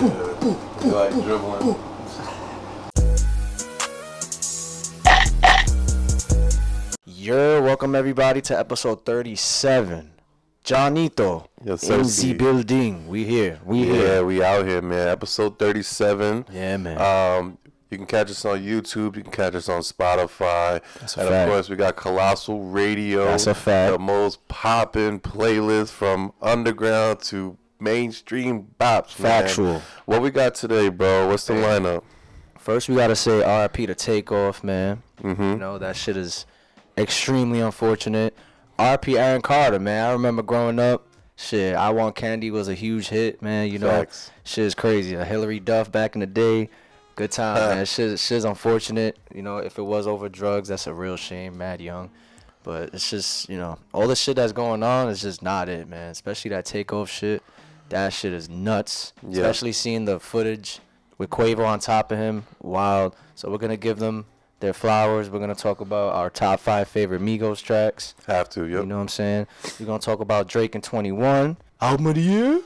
You like dribbling. Welcome everybody to episode 37. Johnito, Yes, in sir. the building. We here. Yeah, we out here, man. Episode 37. Yeah, man. You can catch us on YouTube. You can catch us on Spotify. That's a and, fact. of course, we got Colossal Radio. That's a fact. The most poppin' playlist from underground to mainstream bops, man. Factual. What we got today, bro? What's the lineup? First, we gotta say RIP to Takeoff, man. Mm-hmm. You know, that shit is extremely unfortunate. RIP Aaron Carter, man. I remember growing up, shit, I Want Candy was a huge hit, man. You know, Facts. shit is crazy. Hillary Duff back in the day, good time, man. Shit's unfortunate. You know, if it was over drugs, that's a real shame, mad young. But it's just, you know, all the shit that's going on is just not it, man. Especially that Takeoff shit. That shit is nuts. Yeah. Especially seeing the footage with Quavo on top of him. Wild. So we're going to give them their flowers. We're going to talk about our top 5 favorite Migos tracks. Have to, yep. You know what I'm saying? We're going to talk about Drake in 21. Album of the year?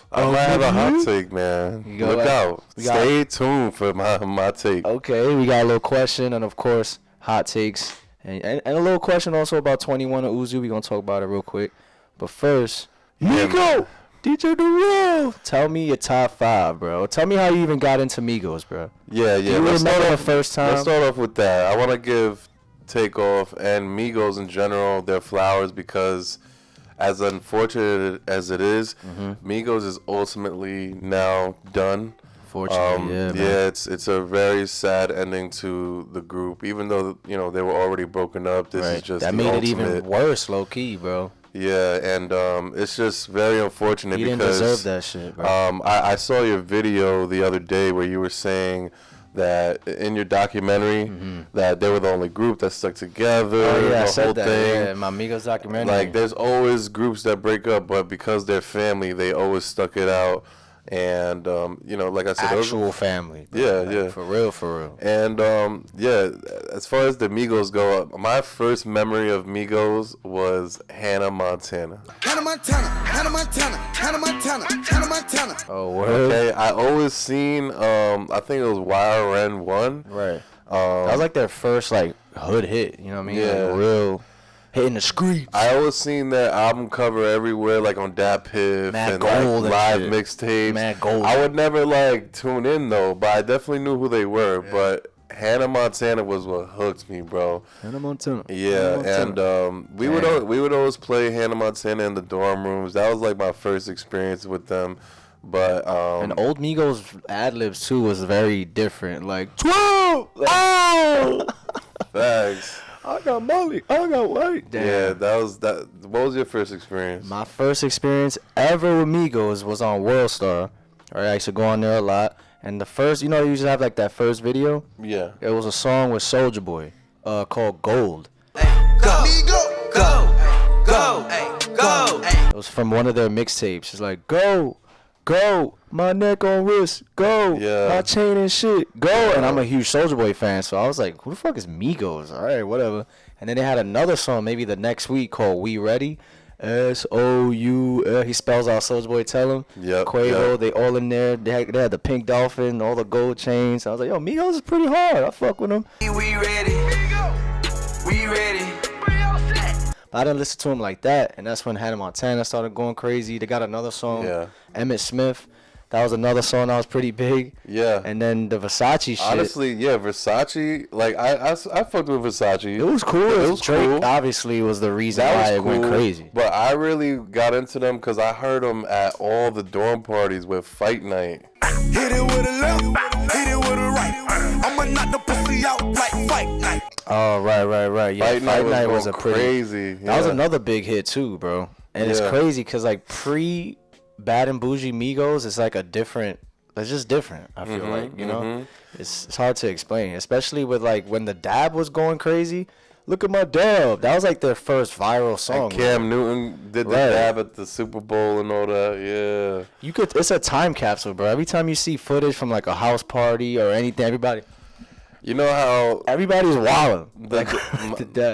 I might have a hot take, man. You go Look ahead. out. Stay tuned for my take. Okay, we got a little question and, of course, hot takes. And a little question also about 21 and Uzu. We're going to talk about it real quick. But first, Yeah, Migo! DJ Durrell! Tell me your top 5, bro. Tell me how you even got into Migos, bro. Yeah. You Let's remember start the first time? Let's start off with that. I want to give Takeoff and Migos in general their flowers because, as unfortunate as it is, Migos is ultimately now done. Fortunately, yeah, man. Yeah, it's a very sad ending to the group. Even though they were already broken up, this is just that the made ultimate. it even worse, low key, bro. Yeah, and it's just very unfortunate You didn't because deserve that shit, bro. I saw your video the other day where you were saying that in your documentary that they were the only group that stuck together. Oh yeah, I the said whole that. thing. Yeah, my Migos documentary. Like, there's always groups that break up, but because they're family, they always stuck it out. And like I said, actual family. Bro. Yeah, Like, yeah. For real. And as far as the Migos go, my first memory of Migos was Hannah Montana. Oh, word. Okay, I always seen I think it was YRN1. Right. That was like their first like hood hit. You know what I mean? Yeah. Like, real hitting the streets. I always seen that album cover everywhere, like on Dat Piff Mad and Gold like and live shit. mixtapes. Mad Gold. I would never like tune in though, but I definitely knew who they were. Yeah. But Hannah Montana was what hooked me, bro. Hannah Montana. Yeah, and we would always play Hannah Montana in the dorm rooms. That was like my first experience with them. But And old Migos ad libs too was very different. Like 12. Oh. Facts. I got Molly. I got white. Damn. Yeah, that was that. What was your first experience? My first experience ever with Migos was on World Star. Alright, I used to go on there a lot. And the first, they usually have like that first video. Yeah. It was a song with Soulja Boy, called Gold. Go, go. It was from one of their mixtapes. It's like, go, my neck on wrist, go, Yeah. my chain and shit, go. And I'm a huge Soulja Boy fan, so I was like, who the fuck is Migos? All right, whatever. And then they had another song maybe the next week called We Ready. SOU. He spells out Soulja Boy, tell him. Yep, Quavo, yep. they all in there. They had the pink dolphin, all the gold chains. I was like, yo, Migos is pretty hard. I fuck with them. We ready. We ready. But I didn't listen to him like that, and that's when Hannah Montana started going crazy. They got another song, Yeah. Emmett Smith. That was another song that was pretty big. Yeah. And then the Versace shit. Honestly, yeah, Versace. Like I fucked with Versace. it was cool. It was Drake cool. obviously was the reason That why was it cool. went crazy. But I really got into them because I heard them at all the dorm parties with Fight Night. Hit it with a left, hit it with a right. I'ma knock the pussy out like fight night. Oh, right. Yeah, Fight Night was a going pretty crazy. That was Yeah. another big hit too, bro. And it's Yeah. crazy because like pre Bad and Bougie Migos, it's like a different. It's just different. I feel like it's hard to explain, especially with like when the dab was going crazy. Look at my dab. That was like their first viral song. And Cam Newton did the Right. dab at the Super Bowl and all that. Yeah. You could. It's a time capsule, bro. Every time you see footage from like a house party or anything, everybody. You know how Everybody's wilding.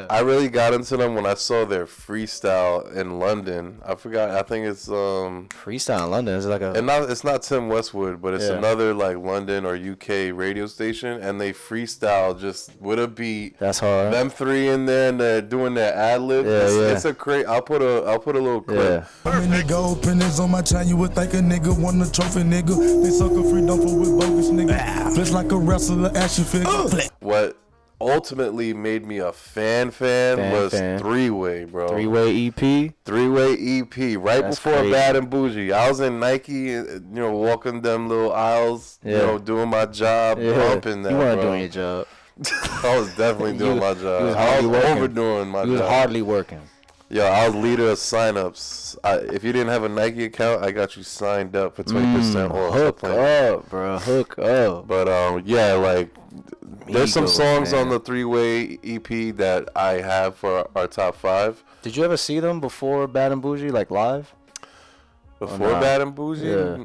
I really got into them when I saw their freestyle in London. I forgot. I think it's Freestyle in London is like a. and it's not Tim Westwood, but it's another like London or UK radio station, and they freestyle just with a beat. That's hard. Them three in there and they're doing their ad lib. It's a great. I'll put a little clip. How many gold pennies on my chain? You would think a nigga won a trophy, nigga. They suck a free dumper with bogus, nigga. Flesh like a wrestler, action figure. What ultimately made me a fan was Three-Way, bro. Three-Way EP? Three-Way EP. Right That's before crazy. Bad and Bougie. I was in Nike, you know, walking them little aisles, you know, doing my job, bumping that, You weren't bro. doing your job. I was definitely doing my job. You was I hardly was working. overdoing my job. You was hardly working. Yo, I was leader of signups. If you didn't have a Nike account, I got you signed up for 20% off. Hook up, bro. Hook up. But yeah, like there's some Migos, songs man. on the Three-Way EP that I have for our top 5. Did you ever see them before Bad and Bougie, like live? Before nah? Bad and Bougie? Yeah.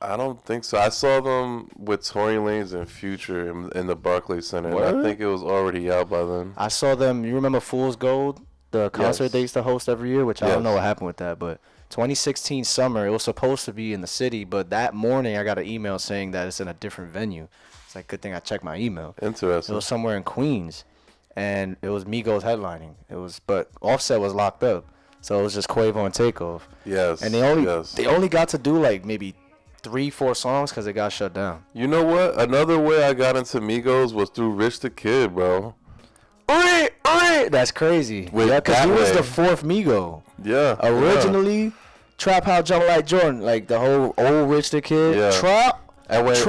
I don't think so. I saw them with Tory Lanez and Future in the Barclays Center. And Word? I think it was already out by then. I saw them. You remember Fool's Gold, the concert Yes. they used to host every year, which I Yes. don't know what happened with that, but 2016 summer, it was supposed to be in the city, but that morning I got an email saying that it's in a different venue. It's like, good thing I checked my email. It Interesting. was somewhere in Queens, and it was Migos headlining. But Offset was locked up, so it was just Quavo and Takeoff. Yes. And they only got to do like maybe 3-4 songs because it got shut down. You know what? Another way I got into Migos was through Rich the Kid, bro. That's crazy. With Yeah, because That he was Way. the 4th Migo. Yeah. Originally, Trap House Jump Like Jordan, like the whole old Rich the Kid. Yeah. Trap. And when with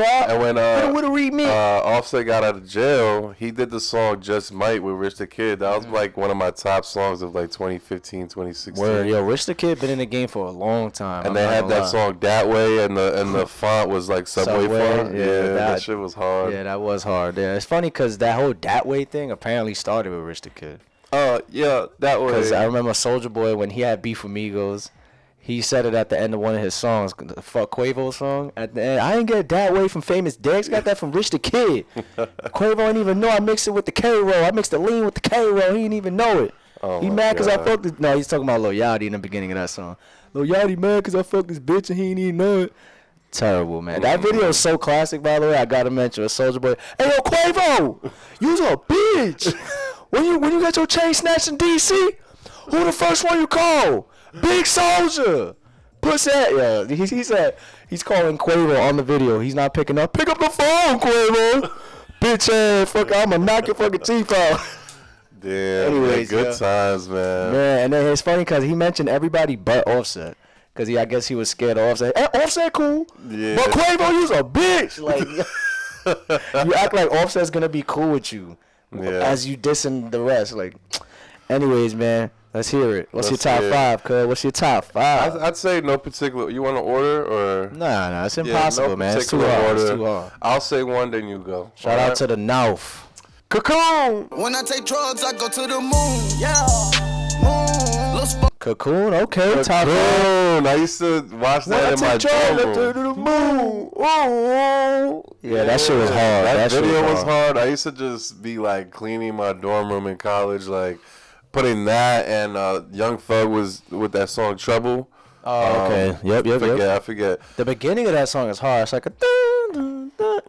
a remix. Offset got out of jail, he did the song Just Might with Rich the Kid. That was like one of my top songs of like 2015, 2016. Word, yo, Rich the Kid been in the game for a long time. And they had that song That Way, and the font was like Subway font. yeah, Yeah, that that- shit was hard. Yeah, that was hard. Yeah, it's funny because that whole That Way thing apparently started with Rich the Kid. Yeah, That Way. Because I remember Soulja Boy, when he had beef with Migos, he said it at the end of one of his songs, the fuck Quavo song. At the end, I ain't get That Way from Famous Dex. Got that from Rich the Kid. Quavo ain't even know I mixed it with the K-Roll. I mixed the lean with the K-Roll. He didn't even know it. Oh He my mad because I God. fucked this. No, he's talking about Lil Yachty in the beginning of that song. Lil Yachty mad because I fucked this bitch and he didn't even know it. Terrible, man. That video is so classic, by the way. I gotta mention it. Soulja Boy. Hey, yo, Quavo, you's a bitch. when you got your chain snatched in D.C., who the first one you call? Big Soulja. Pussy. Yeah, he said he's calling Quavo on the video. He's not picking up. Pick up the phone, Quavo. Bitch ass. Fuck, I'ma knock your fucking teeth out. Damn, Anyways, man, good yeah. times, man. Man, and then it's funny because he mentioned everybody but Offset. Because I guess he was scared of Offset. Hey, Offset cool. Yeah. But Quavo, you's a bitch. Like, you act like Offset's going to be cool with you. Yeah. As you dissing the rest. Like, anyways, man, let's hear it. What's Let's your top hear it. 5, cuz? What's your top 5? I'd say no particular. You want to order or? Nah, it's Yeah, impossible, no man. It's too particular hard. It's order. too hard. I'll say one, then you go. Shout out to the North. Cocoon. When I take drugs, I go to the moon. Yeah. Moon. Little spot. Cocoon, okay. Top 5. Cocoon. I used to watch that in my dorm room. the moon. Yeah, that shit was hard. That shit video was hard. I used to just be like cleaning my dorm room in college, like putting that and Young Thug was with that song Trouble. Oh, okay. Yep. I forget. The beginning of that song is hard. It's like a dun, dun, dun,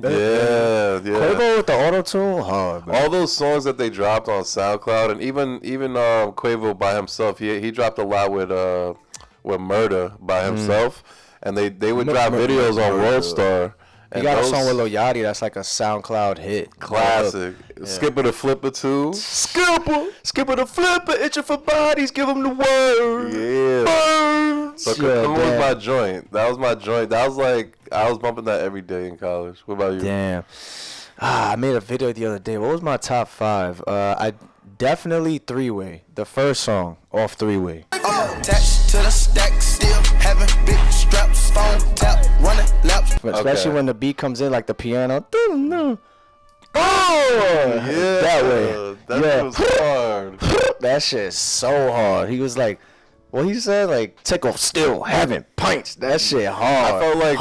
Yeah. Quavo with the auto tune, hard, bro. All those songs that they dropped on SoundCloud, and even Quavo by himself, he dropped a lot with Murder by himself, and they would drop videos on Worldstar. He got a song with Lil Yachty that's like a SoundCloud hit. Classic. Skipper the Flipper too. Skipper the Flipper, itching for bodies, give him the word. Yeah. Birds. So Cocoon was my joint. That was my joint. That was like I was bumping that every day in college. What about you? Damn. I made a video the other day. What was my top 5? I definitely Three-Way. The first song off Three-Way. I'm attached to the stack, still having big straps, phone tap, running laps. Especially when the beat comes in, like the piano. Yeah. That way. That Yeah. was hard. That shit is so hard. He was like, What he said, like, Takeoff still having pints. That shit hard. I felt like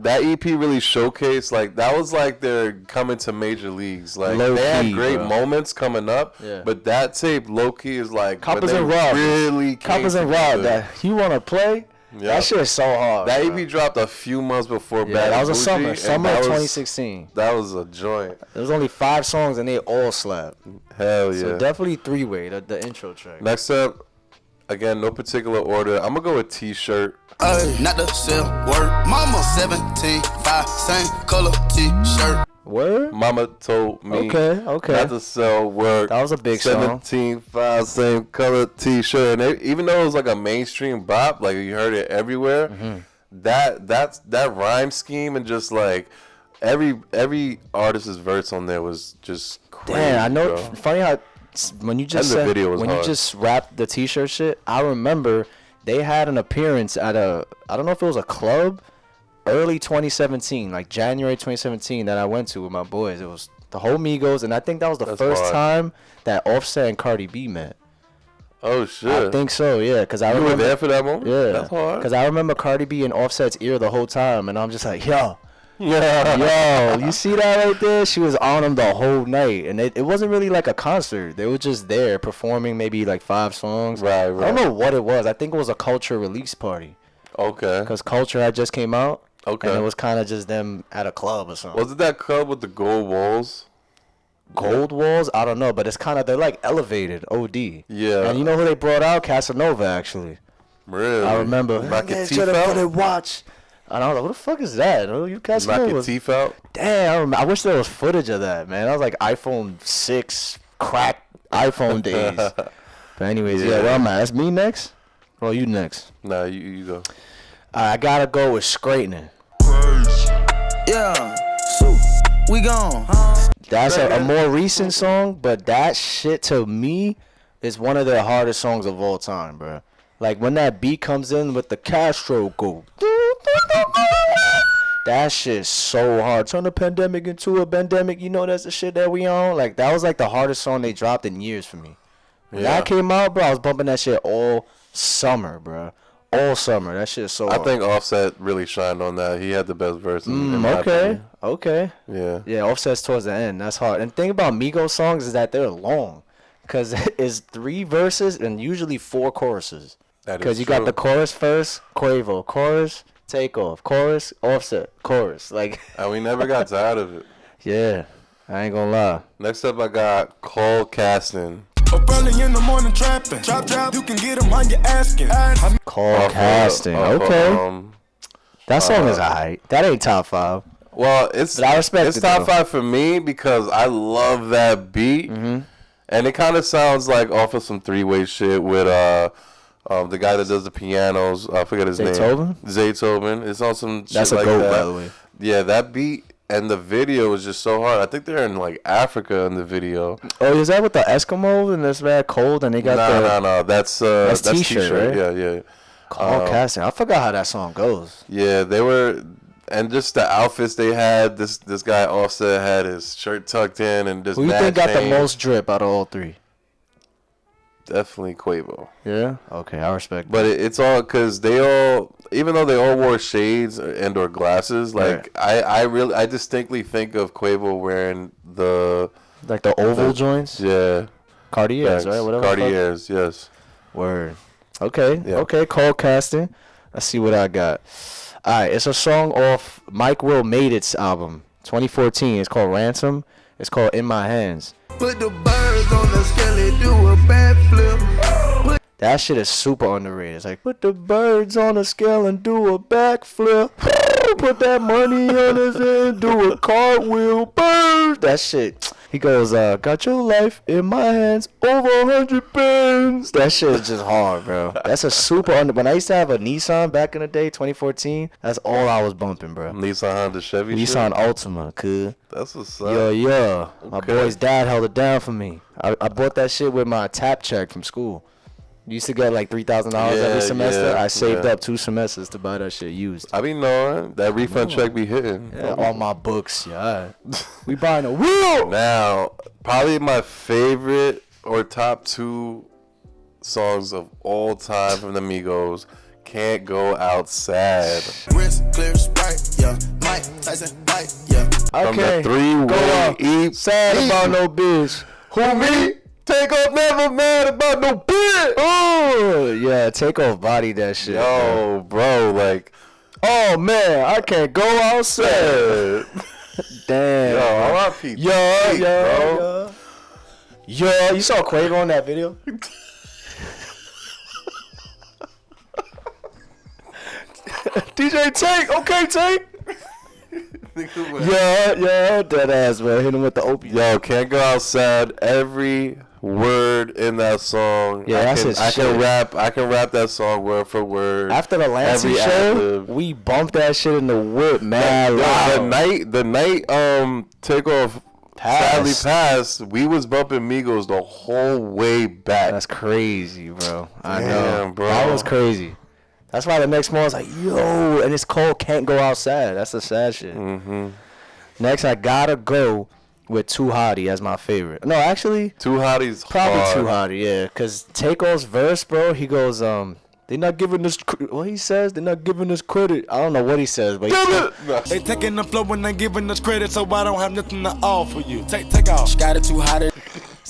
that EP really showcased, like, that was like they're coming to major leagues. Like, Low they had key, great bro. moments coming up, Yeah. but that tape, low key, is like Coppers when and they Rob. really Coppers and Rob, that you want to play? Yeah. That shit is so hard. That bro. EP dropped a few months before Yeah, Bad that was a and summer Bougie, of and that was- 2016. That was a joint. There was only 5 songs and they all slapped. Hell yeah. So definitely 3-way, the intro track. Next up, again, no particular order. I'm gonna go with T-shirt. Not the sell word. Mama 17, 5, same color T-shirt. Word? Mama told me Okay. not to sell work. That was a big song. 17.5, same color T-shirt. And even though it was like a mainstream bop, like you heard it everywhere, that rhyme scheme and just like every artist's verse on there was just crazy. Damn, I know. bro. Funny how when you just And the said, video was when hard. you just rapped the T-shirt shit, I remember they had an appearance at I don't know if it was a club, early 2017, like January 2017, that I went to with my boys. It was the whole Migos, and I think that was the That's first hard. time that Offset and Cardi B met. Oh shit! I think so, yeah. Cause I you were remember, there for that moment. yeah. That's hard. Cause I remember Cardi B in Offset's ear the whole time, and I'm just like, yo. Yeah. Yo, you see that right there? She was on them the whole night, and it wasn't really like a concert. They were just there performing maybe like 5 songs. Right. I don't know what it was. I think it was a Culture release party, Okay. because Culture had just came out. Okay. And it was kind of just them at a club or something. Was it that club with the gold walls? Gold walls? I don't know, but it's kind of, they're like elevated, OD. Yeah. And you know who they brought out? Casanova, actually. Really? I remember. Knock your Yeah, teeth should've put it out. watch. And I was like, what the fuck is that? Oh, you Knock Casanova. your teeth out. Damn, I wish there was footage of that, man. That was like iPhone 6 crack iPhone days. But anyways, yeah, well, man, that's me next. Well, you next. Nah, you go. I gotta go with straightening. Yeah, so we gone. That's a more recent song, but that shit to me is one of their hardest songs of all time, bro. Like when that beat comes in with the Castro go. That shit's so hard. Turn the pandemic into a pandemic. You know that's the shit that we on. Like that was like the hardest song they dropped in years for me. When that came out, bro, I was bumping that shit all summer, bro. All summer. That shit's so hard. I think Offset really shined on that. He had the best verse. in my Okay. opinion. Okay. Yeah. Yeah, Offset's towards the end. That's hard. And the thing about Migos songs is that they're long. Because it's 3 verses and usually 4 choruses. That is Because you got true. the chorus first, Quavo, chorus, Takeoff, chorus, Offset, chorus. Like, And we never got tired of it. yeah, I ain't gonna lie. Next up, I got Cole Caston. Up early in the morning trapping. Chop, you can get them on your asking. Call casting. Okay. That song is alright. That ain't top 5. Well, it's But I respect it's it, top though. 5 for me because I love that beat, and it kind of sounds like off of some 3-way shit with the guy that does the pianos. I forget his Zaytoven? name. Zaytoven. It's on some shit That's a like goat, that. by the way. Yeah, that beat and the video is just so hard. I think they're in like Africa in the video. Oh, is that with the Eskimos and it's bad cold and they got No. That's T-shirt, right? Yeah. Call casting. I forgot how that song goes. Yeah, they were, and just the outfits they had. This guy Offset had his shirt tucked in and just. Who you mad think got the chains. most drip out of all 3? Definitely Quavo. Yeah. Okay, I respect. But it's all because they all, even though they all wore shades and or glasses, like I distinctly think of Quavo wearing the Like the oval joints? yeah Cartiers, thanks. right? Whatever. the fuck. Cartiers, yes. Word. Okay. Yeah. Okay. Call casting. Let's see what I got. All right. It's a song off Mike Will Made It's album, 2014. It's called Ransom. It's called In My Hands. Put the birds on the skelly, do a backflip. That shit is super underrated. It's like, put the birds on a scale and do a backflip. Put that money on his head, do a cartwheel. Bird. That shit. He goes, got your life in my hands, over 100 pounds. That shit is just hard, bro. That's a super when I used to have a Nissan back in the day, 2014, that's all I was bumping, bro. Nissan Honda Chevy. Nissan shit? Altima, cool. That's what's up. Yeah. My Okay. boy's dad held it down for me. I bought that shit with my tap check from school. Used to get like $3,000 every semester. I saved up 2 semesters to buy that shit used. I be knowing that refund check be hitting. Yeah, all my books, yeah. We buying a wheel. Now, probably my favorite or top 2 songs of all time from the Migos. Can't Go Out Sad. Wrist clear Sprite, yeah. Mike Tyson, Mike, yeah. From the Okay. three-way eat. Sad about no bitch. Who me? Take off, never mad about no bitch. Oh, yeah, take off body that shit. Yo, bro, like, Oh, man, I can't go outside. Damn. yo, I want Pete. Yo. Yo, you saw Quavo in that video? DJ Tank, okay, Tank. Yeah, dead ass, man. Hit him with the opiate. Yo, Can't Go Outside. Every word in that song. Yeah, that's his I can shit. rap. I can rap that song word for word. After the Lancey Every show, ad-lib. we bumped that shit in the whip, man. The night Takeoff sadly passed. We was bumping Migos the whole way back. That's crazy, bro. I Damn, know, bro. That was crazy. That's why the next morning I was like, yo, and it's called Can't Go Outside. That's the sad shit. Mm-hmm. Next, I gotta go with Too Hotty as my favorite. No, actually, Too Hotty's probably hard. Too Hotty, yeah. Because Takeoff's verse, bro, he goes, they not giving us, what he says, they're not giving us credit. I don't know what he says, but They taking the flow and they giving us credit, so I don't have nothing to offer you. Take off. Got it too hot.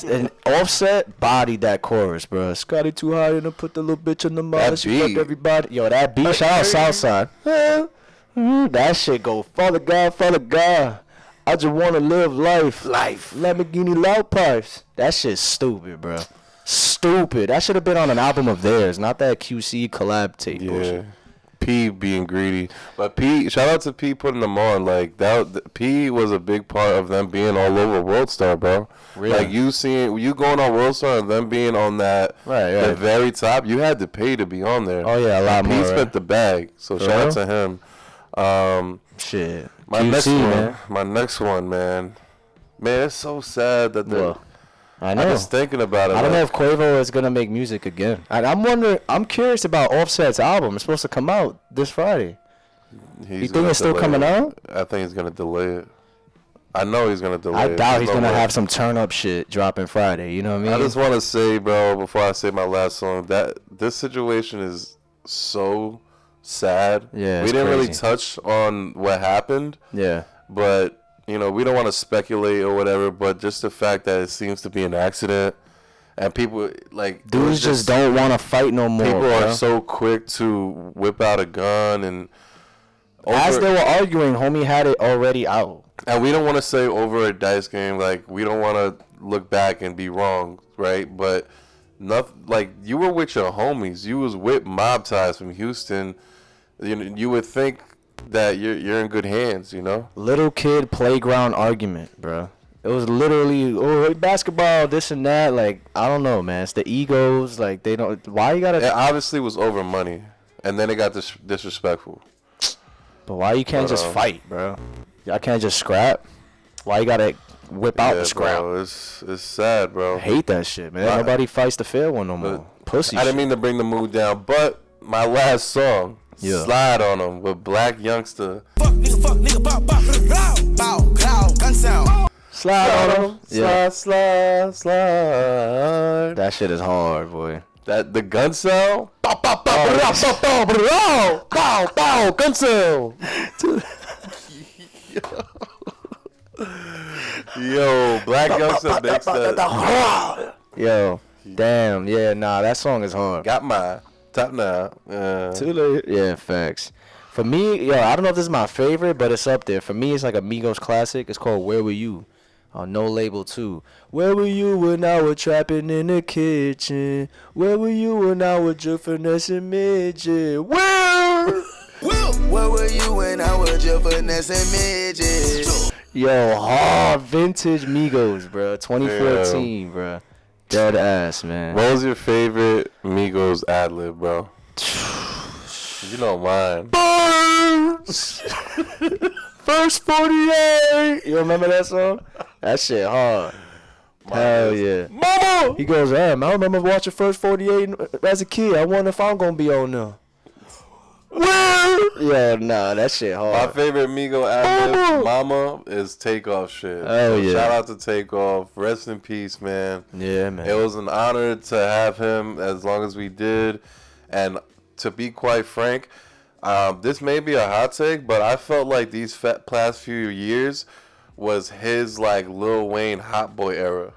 and Offset bodied that chorus, bro. Scotty Too Hotty and put the little bitch in the mouth. That She fucked beat. everybody. Yo, that beat, shout out Southside. That shit go, Father God. I just want to live life. Lamborghini loud pipes. That shit's stupid, bro. Stupid. That should have been on an album of theirs, not that QC collab tape Yeah. bullshit. P being greedy, but P, shout out to P putting them on. Like that, P was a big part of them being all over World Star, bro. Really? Like you going on World Star and them being on that, Right. the very top. You had to pay to be on there. Oh, yeah, a lot And more, P spent right? the bag, so For shout out real? to him. Shit. My QC, next one, man. man. Man, it's so sad that they're. Well, I know. I'm just thinking about it. I don't know like, if Quavo is gonna make music again. I'm wondering. I'm curious about Offset's album. It's supposed to come out this Friday. he's You think gonna it's still delay coming it. out? I think he's gonna delay it. I know he's gonna delay I it. doubt There's he's no gonna way. have some turn up shit dropping Friday. You know what I mean? I just want to say, bro, before I say my last song, that this situation is so sad. Yeah, we it's didn't really crazy. touch on what happened, Yeah. but you know, we don't want to speculate or whatever. But just the fact that it seems to be an accident, and people like it was Dudes just don't want to fight no more. People bro. are so quick to whip out a gun and. As they were arguing, homie had it already out. And we don't want to say over a dice game, like we don't want to look back and be wrong, right? But nothing like you were with your homies, you was with mob ties from Houston. You would think that you're in good hands, you know. Little kid playground argument, bro. It was literally, oh, basketball, this and that. Like, I don't know, man. It's the egos. Like, they don't. Why you gotta? It obviously was over money, and then it got disrespectful. But why you can't just fight, bro? Y'all can't just scrap. Why you gotta whip out Yeah, the scrap? bro, it's sad, bro. I hate that shit, man. Right. Nobody fights the fair one no more. Pussy I didn't shit. mean to bring the mood down, but my last song, Yeah. Slide on 'em with Black Youngster. Fuck nigga, bow, cloud, gun sound. Slide on them. Yeah. Slide. That shit is hard, boy. That the gun sound. Oh, Gun sound. Yo, Black Youngster makes that. Yo, damn, yeah, nah, that song is hard. Got my top now. Too late. Yeah, facts. For me, yo, I don't know if this is my favorite, but it's up there. For me, it's like a Migos classic. It's called Where Were You? On No Label 2. Where were you when I was trapping in the kitchen? Where were you when I was your finessing midget? Where? Where were you when I was your finessing midget? Yo, hard vintage Migos, bro. 2014, bro. Dead ass, man. What was your favorite Migos ad lib, bro? You know mine. First 48. You remember that song? That shit hard. Hell yeah. Mama! He goes, damn, I remember watching First 48 as a kid. I wonder if I'm going to be on there. Where? Yo, nah, that shit My hard. favorite Migo ad-lib, Mama, is Takeoff shit. Oh, yeah. Shout out to Takeoff. Rest in peace, man. Yeah, man. It was an honor to have him as long as we did. And to be quite frank, this may be a hot take, but I felt like these past few years was his like Lil Wayne Hot Boy era.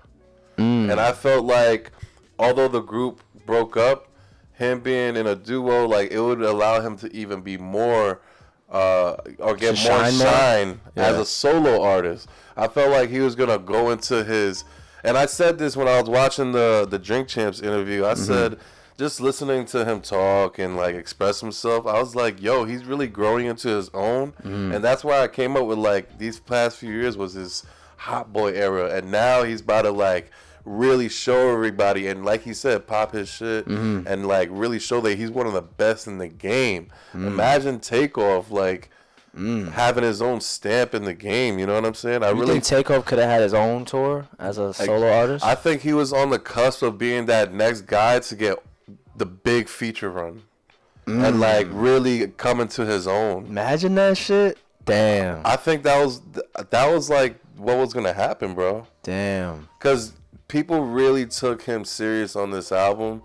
And I felt like although the group broke up, him being in a duo, like it would allow him to even be more or get more shine as a solo artist. I felt like he was gonna go into his, and I said this when I was watching the Drink Champs interview. I said, just listening to him talk and like express himself, I was like, yo, he's really growing into his own. And that's why I came up with like these past few years was his Hot Boy era, and now he's about to like really show everybody and like he said, pop his shit and like really show that he's one of the best in the game. Imagine Takeoff like having his own stamp in the game, you know what I'm saying? You think Takeoff could have had his own tour as a solo artist? I think he was on the cusp of being that next guy to get the big feature run and like really coming to his own. Imagine that shit. Damn. I think that was like what was gonna happen, bro. Damn. Because people really took him serious on this album.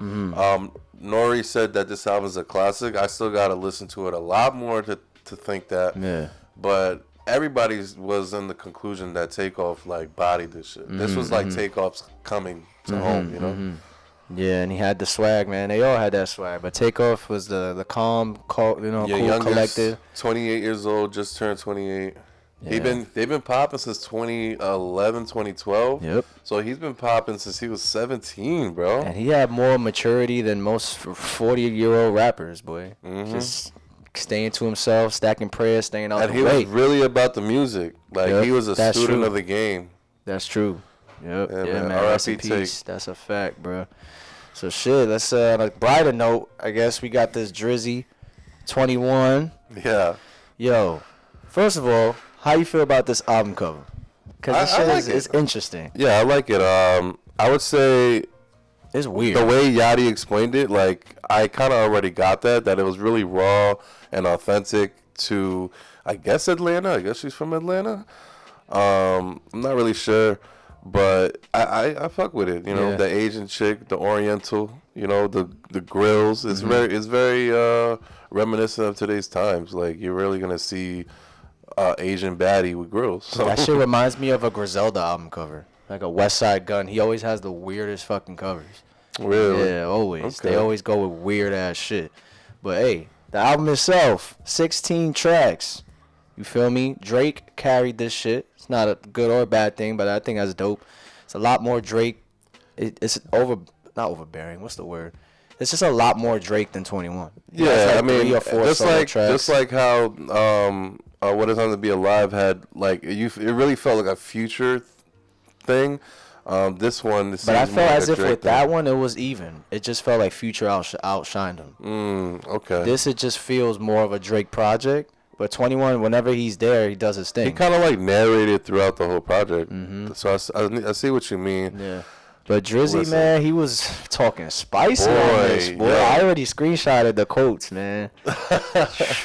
Nori said that this album is a classic. I still gotta listen to it a lot more to think that. Yeah. But everybody was in the conclusion that Takeoff like bodied this shit. This was like Takeoff's coming to home, you know. Yeah, and he had the swag, man. They all had that swag, but Takeoff was the calm, cool, collected. 28 years old, just turned 28. Yeah. They've been popping since 2011, 2012. Yep. So he's been popping since he was 17, bro. And he had more maturity than most 40-year-old rappers, boy. Just staying to himself, stacking prayers, staying out And the he way. was really about the music. Like he was a student of the game. That's true. Yep. Yeah, Yeah, man. man. Rest in peace. That's a fact, bro. So shit. Let's on a brighter note. I guess we got this Drizzy, 21. Yeah. Yo, first of all, how you feel about this album cover? Because this shit is interesting. Yeah, I like it. I would say It's weird. the way Yachty explained it, like I kind of already got that it was really raw and authentic to, I guess, Atlanta. I guess she's from Atlanta. I'm not really sure, but I fuck with it. You know, Yeah. the Asian chick, the Oriental. You know, the grills. It's very reminiscent of today's times. Like you're really gonna see Asian baddie with grills. So. That shit reminds me of a Griselda album cover, like a West Side Gun. He always has the weirdest fucking covers. Really? Yeah, always. Okay. They always go with weird ass shit. But hey, the album itself, 16 tracks. You feel me? Drake carried this shit. It's not a good or a bad thing, but I think that's dope. It's a lot more Drake. It's not overbearing. What's the word? It's just a lot more Drake than 21. Yeah, It's I mean, 3 or 4 just solo like tracks. just like how What Is On to Be Alive had like it really felt like a future thing. This one, But I felt as if with that one, it was even. It just felt like Future outshined him. Okay. This, it just feels more of a Drake project. But 21, whenever he's there, he does his thing. He kind of like narrated throughout the whole project. So I see what you mean. Yeah. But Drizzy, Listen. man, he was talking spicy on this, boy. yo. I already screenshotted the quotes, man.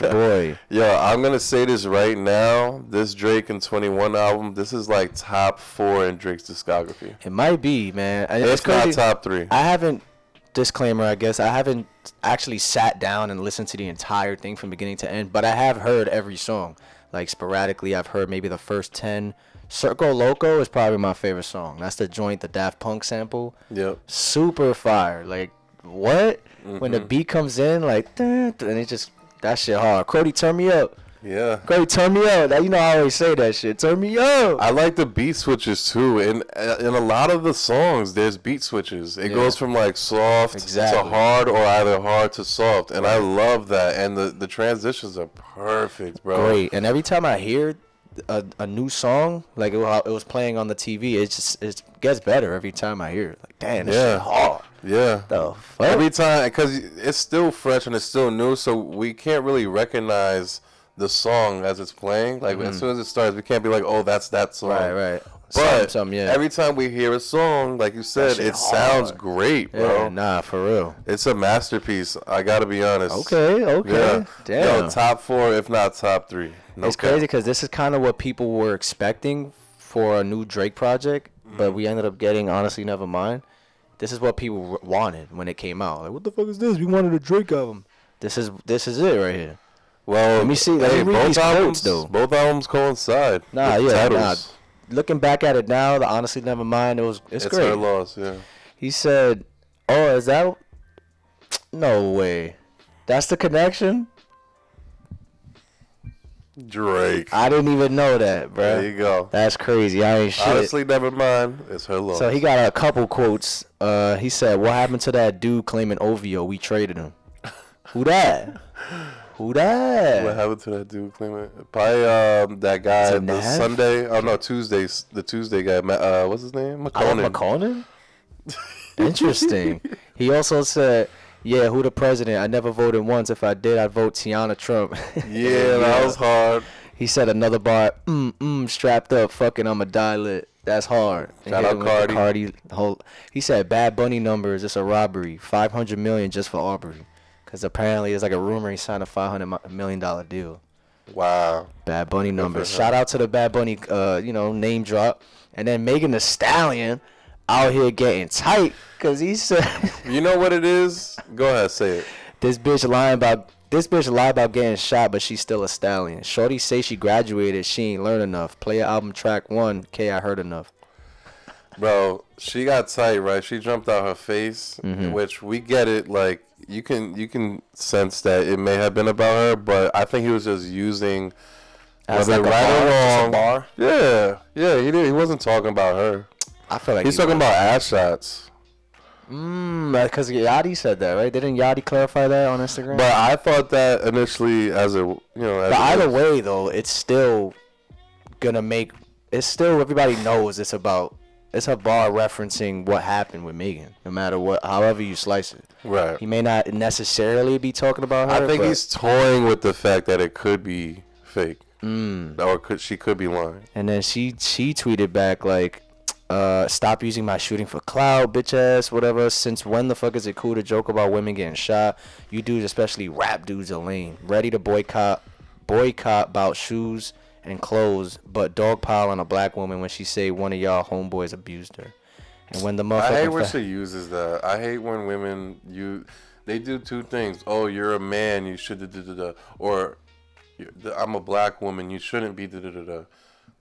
Boy. Yo, I'm gonna say this right now. This Drake and 21 album, this is like top 4 in Drake's discography. It might be, man. And It's crazy. not top 3. I haven't, disclaimer, I guess, I haven't actually sat down and listened to the entire thing from beginning to end, but I have heard every song. Like, sporadically, I've heard maybe the first 10. Circo Loco is probably my favorite song. That's the joint, the Daft Punk sample. Yep. Super fire. Like, what? When the beat comes in, like, and it just, that shit hard. Cody, turn me up. Yeah. Cody, turn me up. You know I always say that shit. Turn me up. I like the beat switches too. In a lot of the songs, there's beat switches. It goes from like soft to hard, or either hard to soft, and I love that. And the transitions are perfect, bro. Great. And every time I hear a new song, like it was playing on the TV, it gets better every time I hear it. Like, damn, this shit hard. Yeah. The fuck? Every time, because it's still fresh and it's still new, so we can't really recognize the song as it's playing. Like as soon as it starts, we can't be like, oh, that's that song. Right. But yeah. every time we hear a song, like you said, shit it sounds hard. great, bro. Yeah, nah, for real. It's a masterpiece. I gotta be honest. Okay. Yeah. Damn. Yo, top 4, if not top 3. No It's cap. crazy because this is kind of what people were expecting for a new Drake project, but we ended up getting Honestly Nevermind. This is what people wanted when it came out. Like, what the fuck is this? We wanted a Drake album. This is it right here. Well, Let me see. Let me read these quotes, though. Both albums coincide. Nah, with the yeah, titles. Looking back at it now, the Honestly Nevermind, it's great. Her loss, yeah. He said, "Oh, is that? No way. That's the connection." Drake. I didn't even know that, bro. There you go. That's crazy. I ain't shit. Honestly, never mind. It's her loss. So he got a couple quotes. He said, "What happened to that dude claiming OVO? We traded him." Who that? Who that? What happened to that dude claiming? Probably that guy, the Nav? Sunday. Oh no, Tuesdays. The Tuesday guy. What's his name? Alan McConan. McConan? Interesting. He also said, "Yeah, who the president? I never voted once. If I did, I'd vote Tiana Trump." Yeah, that was hard. He said another bar, strapped up, fucking I'ma die lit. That's hard. And Shout hit out him with the Cardi. He said Bad Bunny numbers, it's a robbery. 500 million just for Aubrey. Because apparently there's like a rumor he signed a $500 million deal. Wow. Bad Bunny numbers. Shout out to the Bad Bunny, name drop. And then Megan Thee Stallion out here getting tight. Because he said... You know what it is? Go ahead, say it. This bitch lied about getting shot, but she's still a stallion. Shorty say she graduated, she ain't learned enough. Play her album track 1, K, I heard enough. Bro, she got tight, right? She jumped out her face, which we get it. Like you can sense that it may have been about her, but I think he was just using As whether like a right bar, or just a wrong. bar? Yeah, he did. He wasn't talking about her. I feel like He's talking about ass shots. Because Yachty said that, right? Didn't Yachty clarify that on Instagram? But I thought that initially as a But either way, though, it's still gonna make. It's still everybody knows it's a bar referencing what happened with Megan. No matter what, however you slice it. Right. He may not necessarily be talking about her. I think but he's toying with the fact that it could be fake, or she could be lying. And then she tweeted back like, "Stop using my shooting for clout, bitch ass, whatever. Since when the fuck is it cool to joke about women getting shot? You dudes, especially rap dudes, are lame. Ready to boycott about shoes and clothes, but dogpile on a black woman when she say one of y'all homeboys abused her. And when the motherfucker, I hate when she uses that. I hate when women they do two things. Oh, you're a man, you should da. Or I'm a black woman, you shouldn't be da.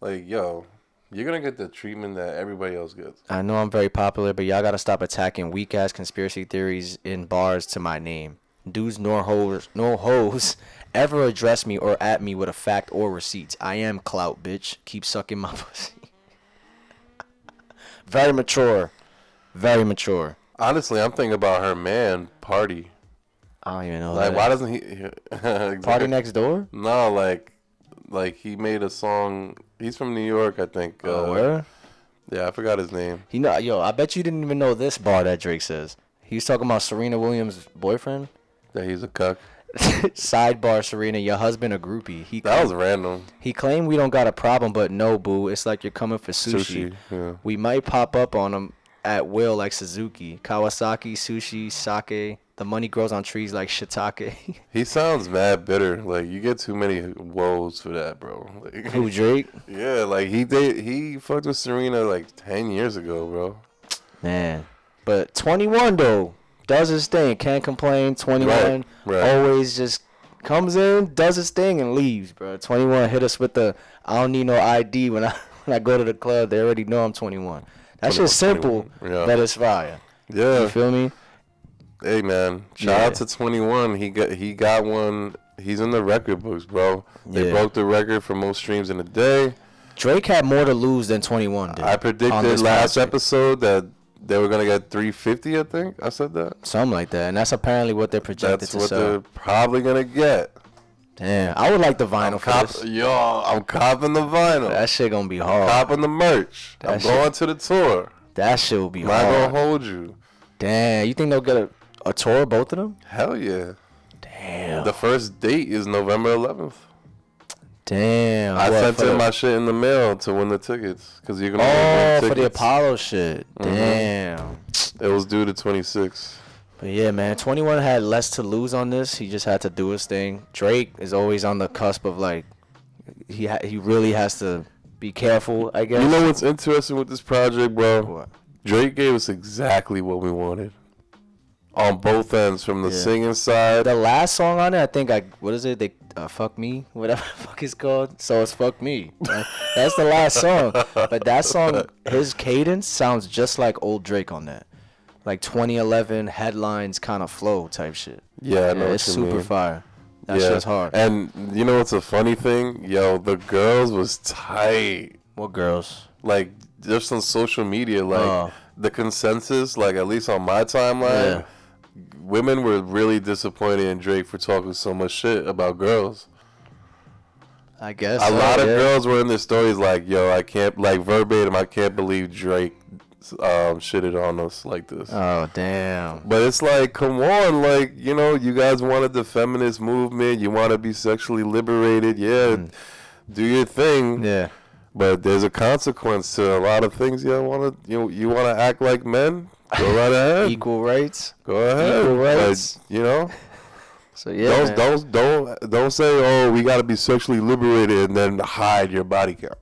Like, yo, you're gonna get the treatment that everybody else gets. I know I'm very popular, but y'all gotta stop attacking weak ass conspiracy theories in bars to my name. Dudes nor hoes ever address me or at me with a fact or receipts. I am clout, bitch. Keep sucking my pussy. Very mature. Very mature. Honestly, I'm thinking about her man, Party. I don't even know Like, that. why doesn't he Party Next Door? No, like he made a song. He's from New York, I think. Where? Yeah, I forgot his name. I bet you didn't even know this bar that Drake says. He was talking about Serena Williams' boyfriend. That he's a cuck. Sidebar, Serena, your husband a groupie. That was random. He claimed we don't got a problem, but no, boo. It's like you're coming for sushi. Yeah. We might pop up on him at will like Suzuki. Kawasaki, sushi, sake. The money grows on trees like shiitake. He sounds mad bitter. Like, you get too many woes for that, bro. Like, Who, Drake? Yeah, like he fucked with Serena like 10 years ago, bro. Man. But 21, though, does his thing. Can't complain. 21 Right. always just comes in, does his thing, and leaves, bro. 21 hit us with the, I don't need no ID when I go to the club. They already know I'm 21. That's just simple, 21. Yeah. but it's fire. Yeah. You feel me? Hey, man. Shout out to 21. He got one. He's in the record books, bro. They broke the record for most streams in a day. Drake had more to lose than 21 did. I predicted last episode that they were going to get 350, I think. I said that. Something like that. And that's apparently what they're projected That's to what sell. they're probably going to get. Damn. I would like the vinyl for this. I'm copping the vinyl. That shit gonna be hard. Copping the merch. That I'm shit- going to the tour. That shit will be I'm not hard. going to hold you. Damn. You think they'll get a tour, both of them? Hell yeah. Damn. The first date is November 11th. Damn. I what, sent for him the- my shit in the mail to win the tickets because you can only Oh, win for the tickets. Apollo shit. Damn. It was due to 26. But yeah, man, 21 had less to lose on this. He just had to do his thing. Drake is always on the cusp of like, he really has to be careful, I guess. You know what's interesting with this project, bro? What? Drake gave us exactly what we wanted on both ends, from the Yeah. singing side. The last song on it, I think what is it? They Fuck Me, whatever the fuck it's called. So it's Fuck Me. That's the last song. But that song, his cadence sounds just like old Drake on that. Like 2011 headlines kind of flow type shit. Yeah, I know what it's you super mean. fire. That shit's hard. And you know what's a funny thing? Yo, the girls was tight. What girls? Like, just on social media, like, the consensus, like, at least on my timeline, women were really disappointed in Drake for talking so much shit about girls. I guess A lot of girls were in their stories like, yo, I can't, like, verbatim, I can't believe Drake shitted on us like this. Oh, damn. But it's like, come on, like, you know, you guys wanted the feminist movement, you want to be sexually liberated, do your thing. Yeah. But there's a consequence to a lot of things. You want to act like men? Go right ahead. Equal rights. Go ahead. Equal rights. But, you know, So yeah, don't say, oh, we got to be sexually liberated and then hide your body count.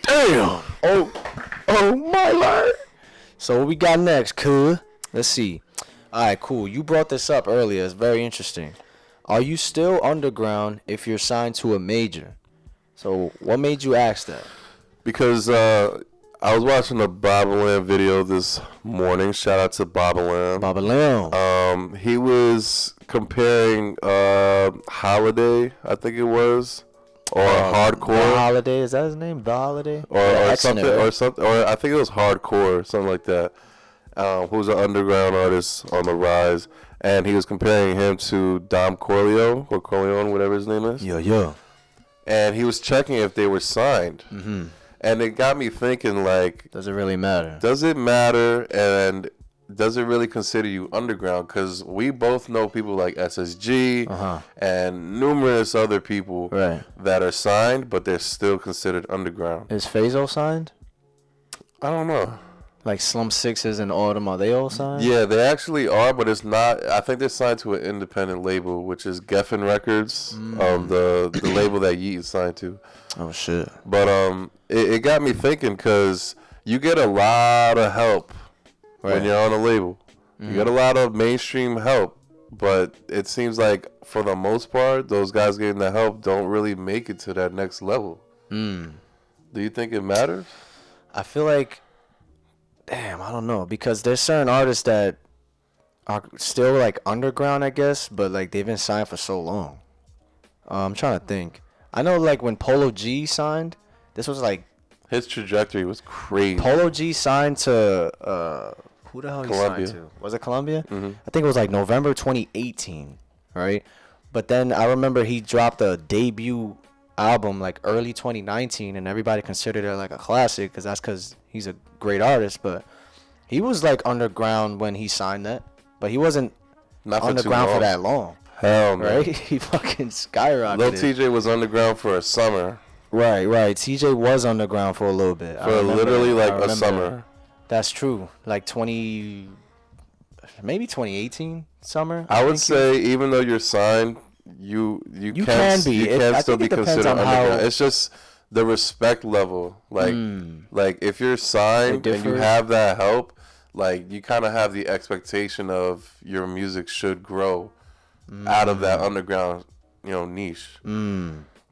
Damn. Oh my lord. So what we got next, cool? Let's see. All right, cool. You brought this up earlier. It's very interesting. Are you still underground if you're signed to a major? So what made you ask that? Because I was watching a Bobaland video this morning. Shout out to Bobaland. Bobaland. He was comparing Holiday, I think it was, or Hardcore. Holiday, is that his name? The Holiday? Or something, or I think it was Hardcore, something like that. Who's an underground artist on the rise, and he was comparing him to Dom Corleone, or Corleone, whatever his name is. Yeah. And he was checking if they were signed. Mm-hmm. And it got me thinking, like, Does it really matter? does it matter, and does it really consider you underground? Because we both know people like SSG and numerous other people that are signed, but they're still considered underground. Is Fazo signed? I don't know. Like Slum Sixes and Autumn, are they all signed? Yeah, they actually are, but it's not. I think they're signed to an independent label, which is Geffen Records, the label that Yeet is signed to. Oh shit. But it got me thinking, because you get a lot of help when you're on a label. You get a lot of mainstream help, but it seems like for the most part, those guys getting the help don't really make it to that next level. Do you think it matters? I feel like, damn, I don't know, because there's certain artists that are still like underground, I guess, but like they've been signed for so long. I'm trying to think. I know like when Polo G signed, this was like His trajectory was crazy. Polo G signed to who the hell he Columbia. signed to? Was it Columbia? Mm-hmm. I think it was like November 2018, right? But then I remember he dropped a debut album like early 2019, and everybody considered it like a classic because he's a great artist. But he was like underground when he signed that, but he wasn't Not underground for for that long, Hell no. right? He fucking skyrocketed. Lil TJ was underground for a summer. Right. TJ was underground for a little bit. For literally like a summer. That's true. Like maybe 2018 summer. I would say even though you're signed, you can still be considered underground. It's just the respect level. Like if you're signed and you have that help, like you kind of have the expectation of your music should grow out of that underground, niche.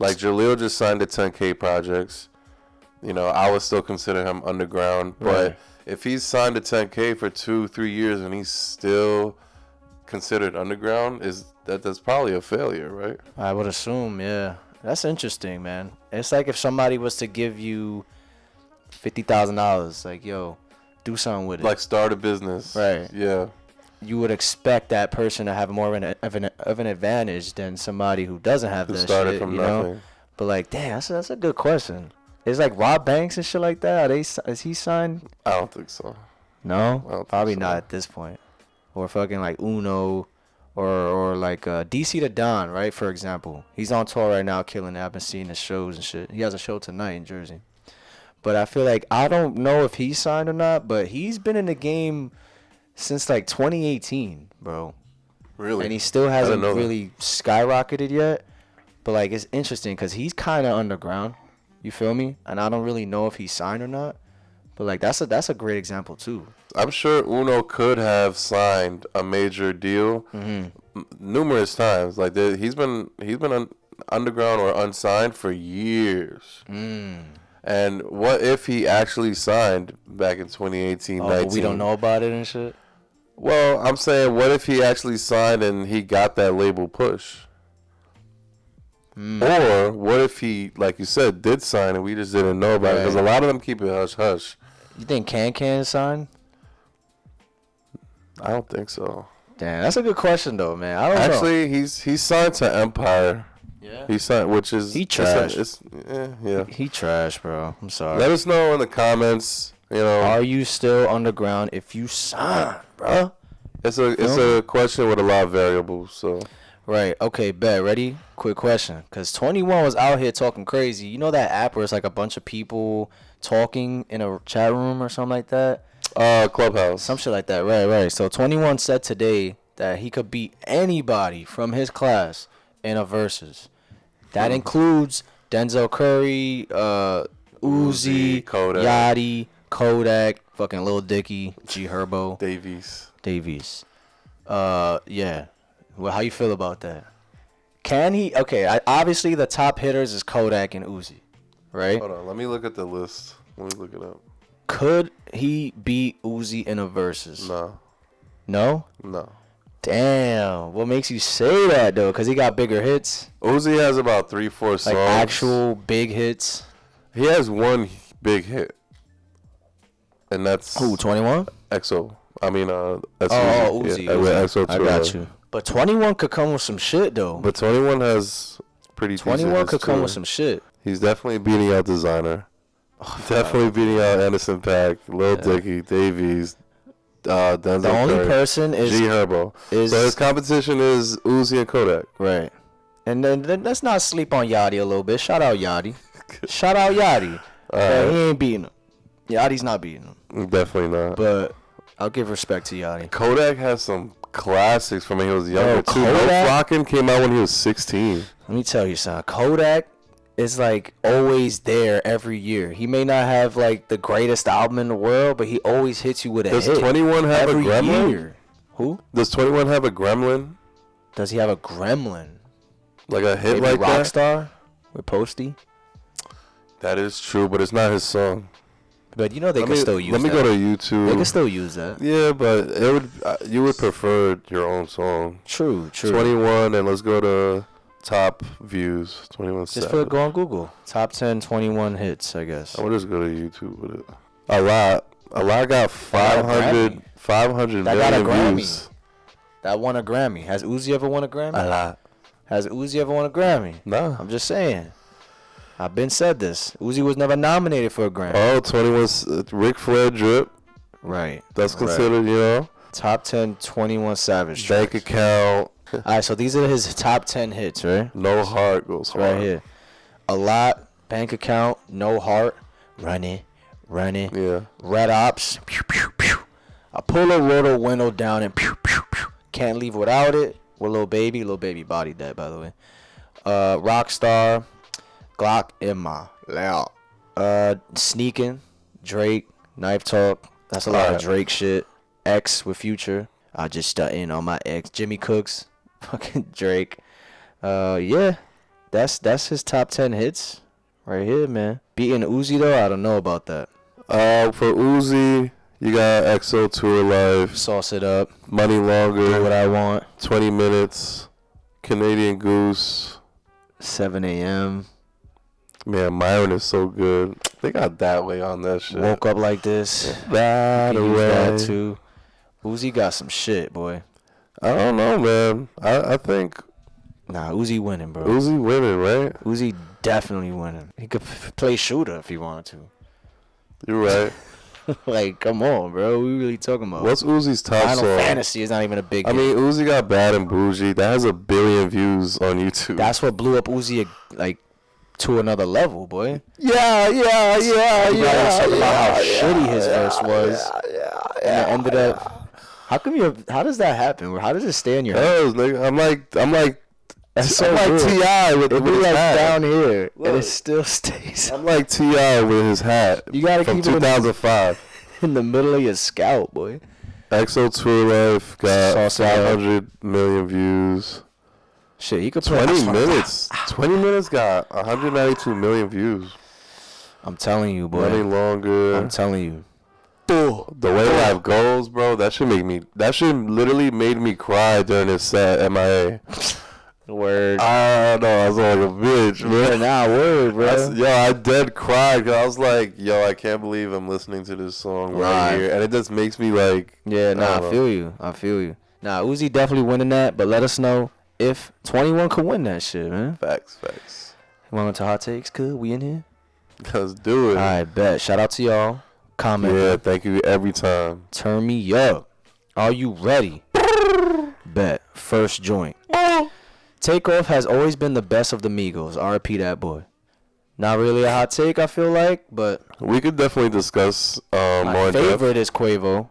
Like Jaleel just signed to 10K projects. I would still consider him underground, but if he's signed to 10K for 2-3 years and he's still considered underground, that's probably a failure, right? I would assume, yeah. That's interesting, man. It's like if somebody was to give you $50,000, like, yo, do something with it. Like start a business. Right. Yeah. You would expect that person to have more of an advantage than somebody who doesn't have Who that started shit, from you know? nothing. But like, damn, that's a good question. It's like Rob Banks and shit like that. Is he signed? I don't think so. No, I don't probably think so. not at this point. Or fucking like Uno, or like DC the Don, right? For example, he's on tour right now, killing it. I've been seeing his shows and shit. He has a show tonight in Jersey. But I feel like I don't know if he's signed or not, but he's been in the game since like 2018, bro. Really? And he still hasn't really skyrocketed yet. But like it's interesting because he's kind of underground. You feel me? And I don't really know if he's signed or not. But like that's a great example too. I'm sure Uno could have signed a major deal numerous times. Like he's been underground or unsigned for years. And what if he actually signed back in 2018, 19? But we don't know about it and shit. Well, I'm saying, what if he actually signed and he got that label push? Or what if he, like you said, did sign and we just didn't know about it? Because a lot of them keep it hush hush. You think Can signed? I don't think so. Damn, that's a good question though, man. I don't know. Actually, he's signed to Empire. Yeah. He signed, which is he trash. Yeah. He trash, bro. I'm sorry. Let us know in the comments. You know, are you still underground if you sign, bro? It's a question with a lot of variables. So. Right. Okay. Bet. Ready? Quick question. Cause 21 was out here talking crazy. You know that app where it's like a bunch of people talking in a chat room or something like that? Clubhouse. Some shit like that. Right. So 21 said today that he could beat anybody from his class in a versus. That includes Denzel Curry, Uzi, Kodak. Yachty, Kodak, fucking Lil Dicky, G Herbo, Davies. Yeah. Well, how you feel about that? Can he? Okay, obviously the top hitters is Kodak and Uzi, right? Hold on, let me look at the list. Let me look it up. Could he beat Uzi in a versus? No. No? No. Damn. What makes you say that though? Cause he got bigger hits. Uzi has about 3-4 songs. Like actual big hits. He has one big hit, and that's who? 21? EXO. I mean, that's Uzi. Yeah, Uzi. EXO I got you. But 21 could come with some shit though. But 21 has pretty. 21 could come with some shit. He's definitely beating out Designer. Definitely beating out Anderson .Paak, Lil Dicky, Davies, Denzel. The only Curry, person is G Herbo. So his competition is Uzi and Kodak. Right. And then let's not sleep on Yachty a little bit. Shout out Yachty. Shout out Yachty. He ain't beating him. Yachty's not beating him. Definitely not. But I'll give respect to Yachty. Kodak has some classics from when he was younger too. No Flockin' came out when he was 16. Let me tell you something. Kodak is like always there every year. He may not have like the greatest album in the world, but he always hits you with a hit. Does 21 have every a gremlin? Year. Who? Does 21 have a gremlin? Does he have a gremlin? Like a hit maybe like that? Rockstar with Posty? That is true, but it's not his song. But you know they can still use that. Let me go to YouTube. They can still use that. Yeah, but it would you would prefer your own song. True. 21, and let's go to top views. 21. Just go on Google. Top 10 21 hits, I guess. I would just go to YouTube with it. A lot got 500 that got a Grammy. views. That won a Grammy. Has Uzi ever won a Grammy? A lot. Has Uzi ever won a Grammy? No. I'm just saying. I've been said this. Uzi was never nominated for a Grammy. Oh, 21 Ric Flair drip. Right. That's considered, you know. Top 10 21 Savage. Bank account. All right, so these are his top 10 hits, right? No Heart goes hard. Right here. A Lot, Bank Account, No Heart, Running. Yeah. Red Ops, pew, pew, pew. I pull a rotor window down and pew, pew, pew. Can't leave without it. With Lil Baby bodied that, by the way. Rockstar, Glock in my lap. Sneaking, Drake, Knife Talk. That's a lot of Drake shit. X with Future. I just stunting on my ex. Jimmy Cooks, fucking Drake. Yeah, that's his top 10 hits right here, man. Beating Uzi though, I don't know about that. For Uzi, you got EXO Tour Life, Sauce It Up, Money Longer, Do What I Want, 20 Minutes, Canadian Goose, 7 a.m. Man, Myron is so good. They got That Way on that shit. Woke Up Like This. That Use Way. that too. Uzi got some shit, boy. I don't know, man. I think Nah, Uzi winning, bro. Uzi winning, right? Uzi definitely winning. He could play shooter if he wanted to. You're right. Like, come on, bro. What we really talking about? What's Uzi's top Final song? Fantasy is not even a big I hit. mean, Uzi got Bad and Bougie. That has 1 billion views on YouTube. That's what blew up Uzi, like, to another level, boy. yeah. Everybody was talking about how shitty his verse was. And it ended up. How does that happen? How does it stay in your head? I'm like That's so I'm like weird. T.I. with It be his like hat. down here, and it Look. still stays I'm like T.I. with his hat. You gotta from keep it in- 2005. in the middle of your scalp, boy. EXO Tour Life got Sauce it up. 500 million views. Shit, he could play 20 minutes. 20 minutes got 192 million views. I'm telling you, Money boy. Longer. I'm telling you. The way life goes, bro. That shit literally made me cry during this set. MIA. Word. I don't know. I was like a bitch, Yeah, man. nah, word, bro. Yo, I dead cried because I was like, yo, I can't believe I'm listening to this song right Right. here, and it just makes me like, Yeah, nah, don't I know. feel you. I feel you. Nah, Uzi definitely winning that, but let us know if 21 could win that shit, man. Facts. You want to hot takes? Could we in here? Let's do it. All right, bet. Shout out to y'all. Comment. Yeah, thank you every time. Turn me up. Are you ready? Bet. First joint. Takeoff has always been the best of the Migos. R.I.P. that boy. Not really a hot take, I feel like, but We could definitely discuss more my in depth. favorite is Quavo.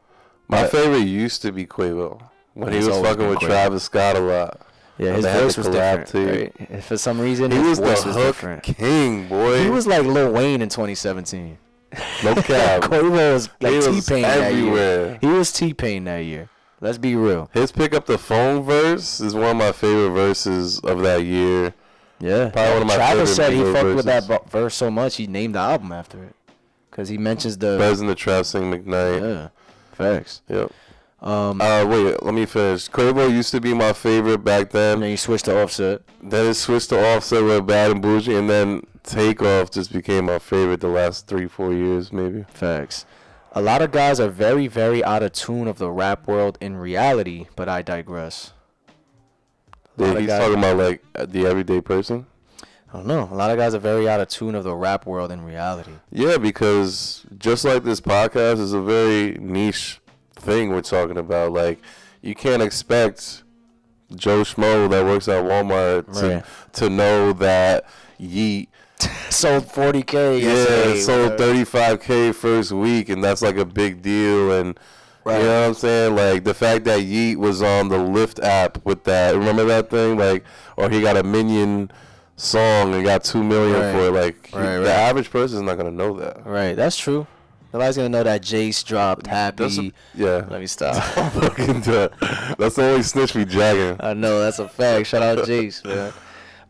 My but- favorite used to be Quavo when he It's was always fucking been with Quavo. Travis Scott a lot. Yeah, And his they had voice the was collab different. too. Right? And for some reason, He his was voice the was hook different. king, boy. He was like Lil Wayne in 2017. no cap. Quavo was like He was T-Pain that year. everywhere. He was T-Pain that year. Let's be real. His pick up the phone verse is one of my favorite verses of that year. Yeah. Probably one of my Travis said favorite he Migos fucked with that verses. verse so much he named the album after it. Cause he mentions the Bez in the Trap Sing McKnight. yeah facts. Yep. Um, Wait, let me finish. Quavo used to be my favorite back and then. then you switched to Offset. Then it switched to Offset with Bad and Bougie, and then Takeoff just became my favorite the last 3-4 years, maybe. Facts. A lot of guys are very, very out of tune of the rap world in reality, but I digress. A lot of He's guys- talking about like the everyday person. I don't know. A lot of guys are very out of tune of the rap world in reality. Yeah, because just like this podcast is a very niche thing we're talking about. Like, you can't expect Joe Schmo that works at Walmart Right. to know that Yeet Sold 40K. yesterday, sold bro. 35K first week, and that's like a big deal. And Right. you know what I'm saying? Like, the fact that Yeet was on the Lyft app with that, remember that thing? Like, or he got a Minion song and got 2 million Right. for it. Like, Right, the right. average person is not gonna know that. Right, that's true. Nobody's gonna know that Jace dropped Happy. Yeah. Let me stop. Fucking that's the only snitch we jagging. I know, that's a fact. Shout out Jace, man.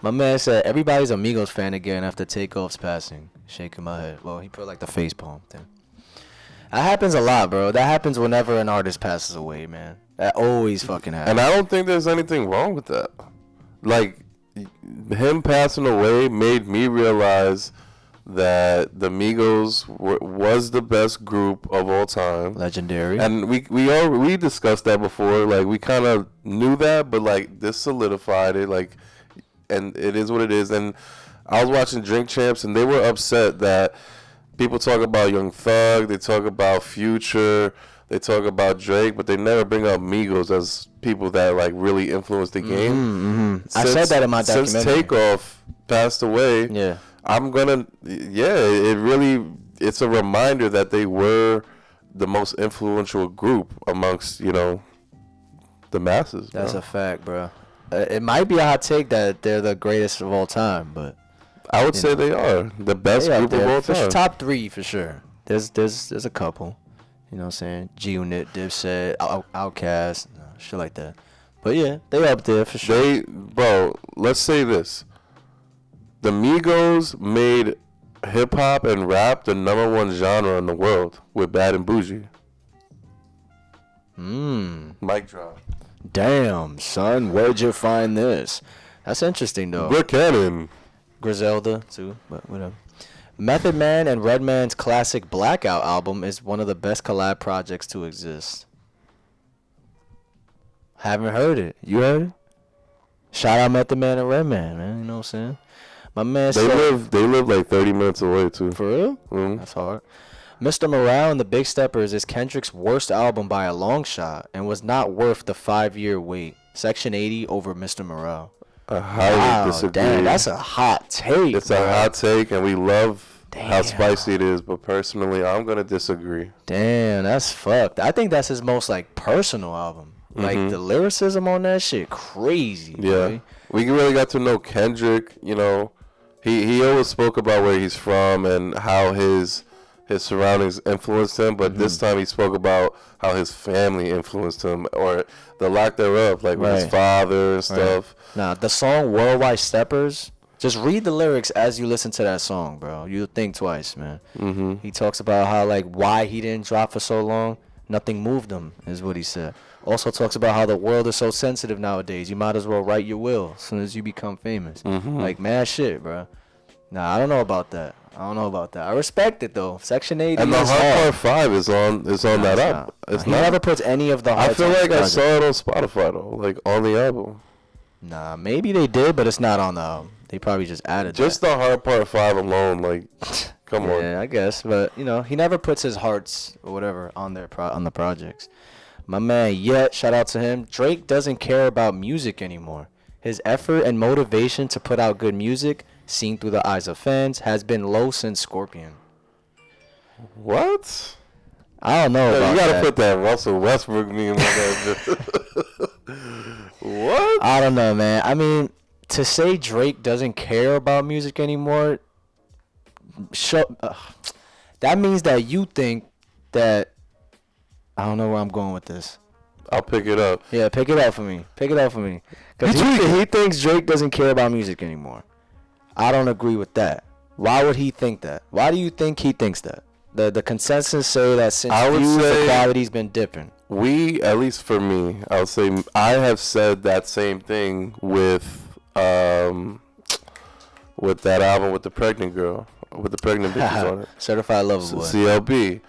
My man said everybody's a Migos fan again after Takeoff's passing. Shaking my head. Well, he put like the face palm thing. That happens a lot, bro. That happens whenever an artist passes away, man. That always fucking happens. And I don't think there's anything wrong with that. Like, him passing away made me realize that the Migos was the best group of all time. Legendary. And we discussed that before. Like, we kind of knew that, but like this solidified it. Like, and it is what it is. And I was watching Drink Champs, and they were upset that people talk about Young Thug, they talk about Future, they talk about Drake, but they never bring up Migos as people that like really influenced the game. I said that in my Since documentary. Takeoff passed away, Yeah. it's a reminder that they were the most influential group amongst, the masses. That's bro. a fact, bro. It might be a hot take that they're the greatest of all time, but I would say they are the best they up group of there. all For time. top 3 for sure. There's a couple. You know what I'm saying? G-Unit, Dipset, Outkast, shit like that. But yeah, they up there for sure. Let's say this. The Migos made hip hop and rap the #1 genre in the world with Bad and Bougie. Mic drop. Damn, son, where'd you find this? That's interesting though. Rick Cannon. Griselda too, but whatever. Method Man and Redman's classic Blackout album is one of the best collab projects to exist. Haven't heard it. You heard it? Shout out Method Man and Redman, man. You know what I'm saying? My man They said, live like 30 minutes away too. for real? Mhm. That's hard. Mr. Morale and the Big Steppers is Kendrick's worst album by a long shot and was not worth the 5-year wait. Section 80 over Mr. Morale. I highly disagree. Damn, that's a hot take. It's bro. a hot take, and we love how spicy it is, but personally, I'm going to disagree. Damn, that's fucked. I think that's his most, like, personal album. Like, the lyricism on that shit, crazy. Yeah. Boy. We really got to know Kendrick, you know. He always spoke about where he's from and how his surroundings influenced him, but this time he spoke about how his family influenced him, or the lack thereof, like with his father and stuff. Nah, the song Worldwide Steppers, just read the lyrics as you listen to that song, bro. You'll think twice, man. He talks about how, like, why he didn't drop for so long. Nothing moved him, is what he said. Also talks about how the world is so sensitive nowadays. You might as well write your will as soon as you become famous. Like, mad shit, bro. Nah, I don't know about that. I respect it though. Section 80 and the is Hard hard. Part 5 is on that album. It's He not. never puts any of the hard I feel times like I project. saw it on Spotify though, like on the album. Nah, maybe they did, but it's not on the album. They probably just added Just that. the Hard Part 5 alone, like, come on. Yeah, I guess, but you know, he never puts his hearts or whatever on on the projects. My man, shout out to him. Drake doesn't care about music anymore. His effort and motivation to put out good music, seen through the eyes of fans, has been low since Scorpion. What? I don't know about You gotta that. put that Russell Westbrook meme on that. What? I don't know, man. I mean, to say Drake doesn't care about music anymore, that means that you think that. I don't know where I'm going with this. I'll pick it up. Yeah, pick it up for me. Because he thinks Drake doesn't care about music anymore. I don't agree with that. Why would he think that? Why do you think he thinks that? The consensus say that since views, the quality's been dipping. We, at least for me, I would say I have said that same thing with that album with the pregnant girl, with the pregnant bitches on it. Certified Lover Boy. CLB.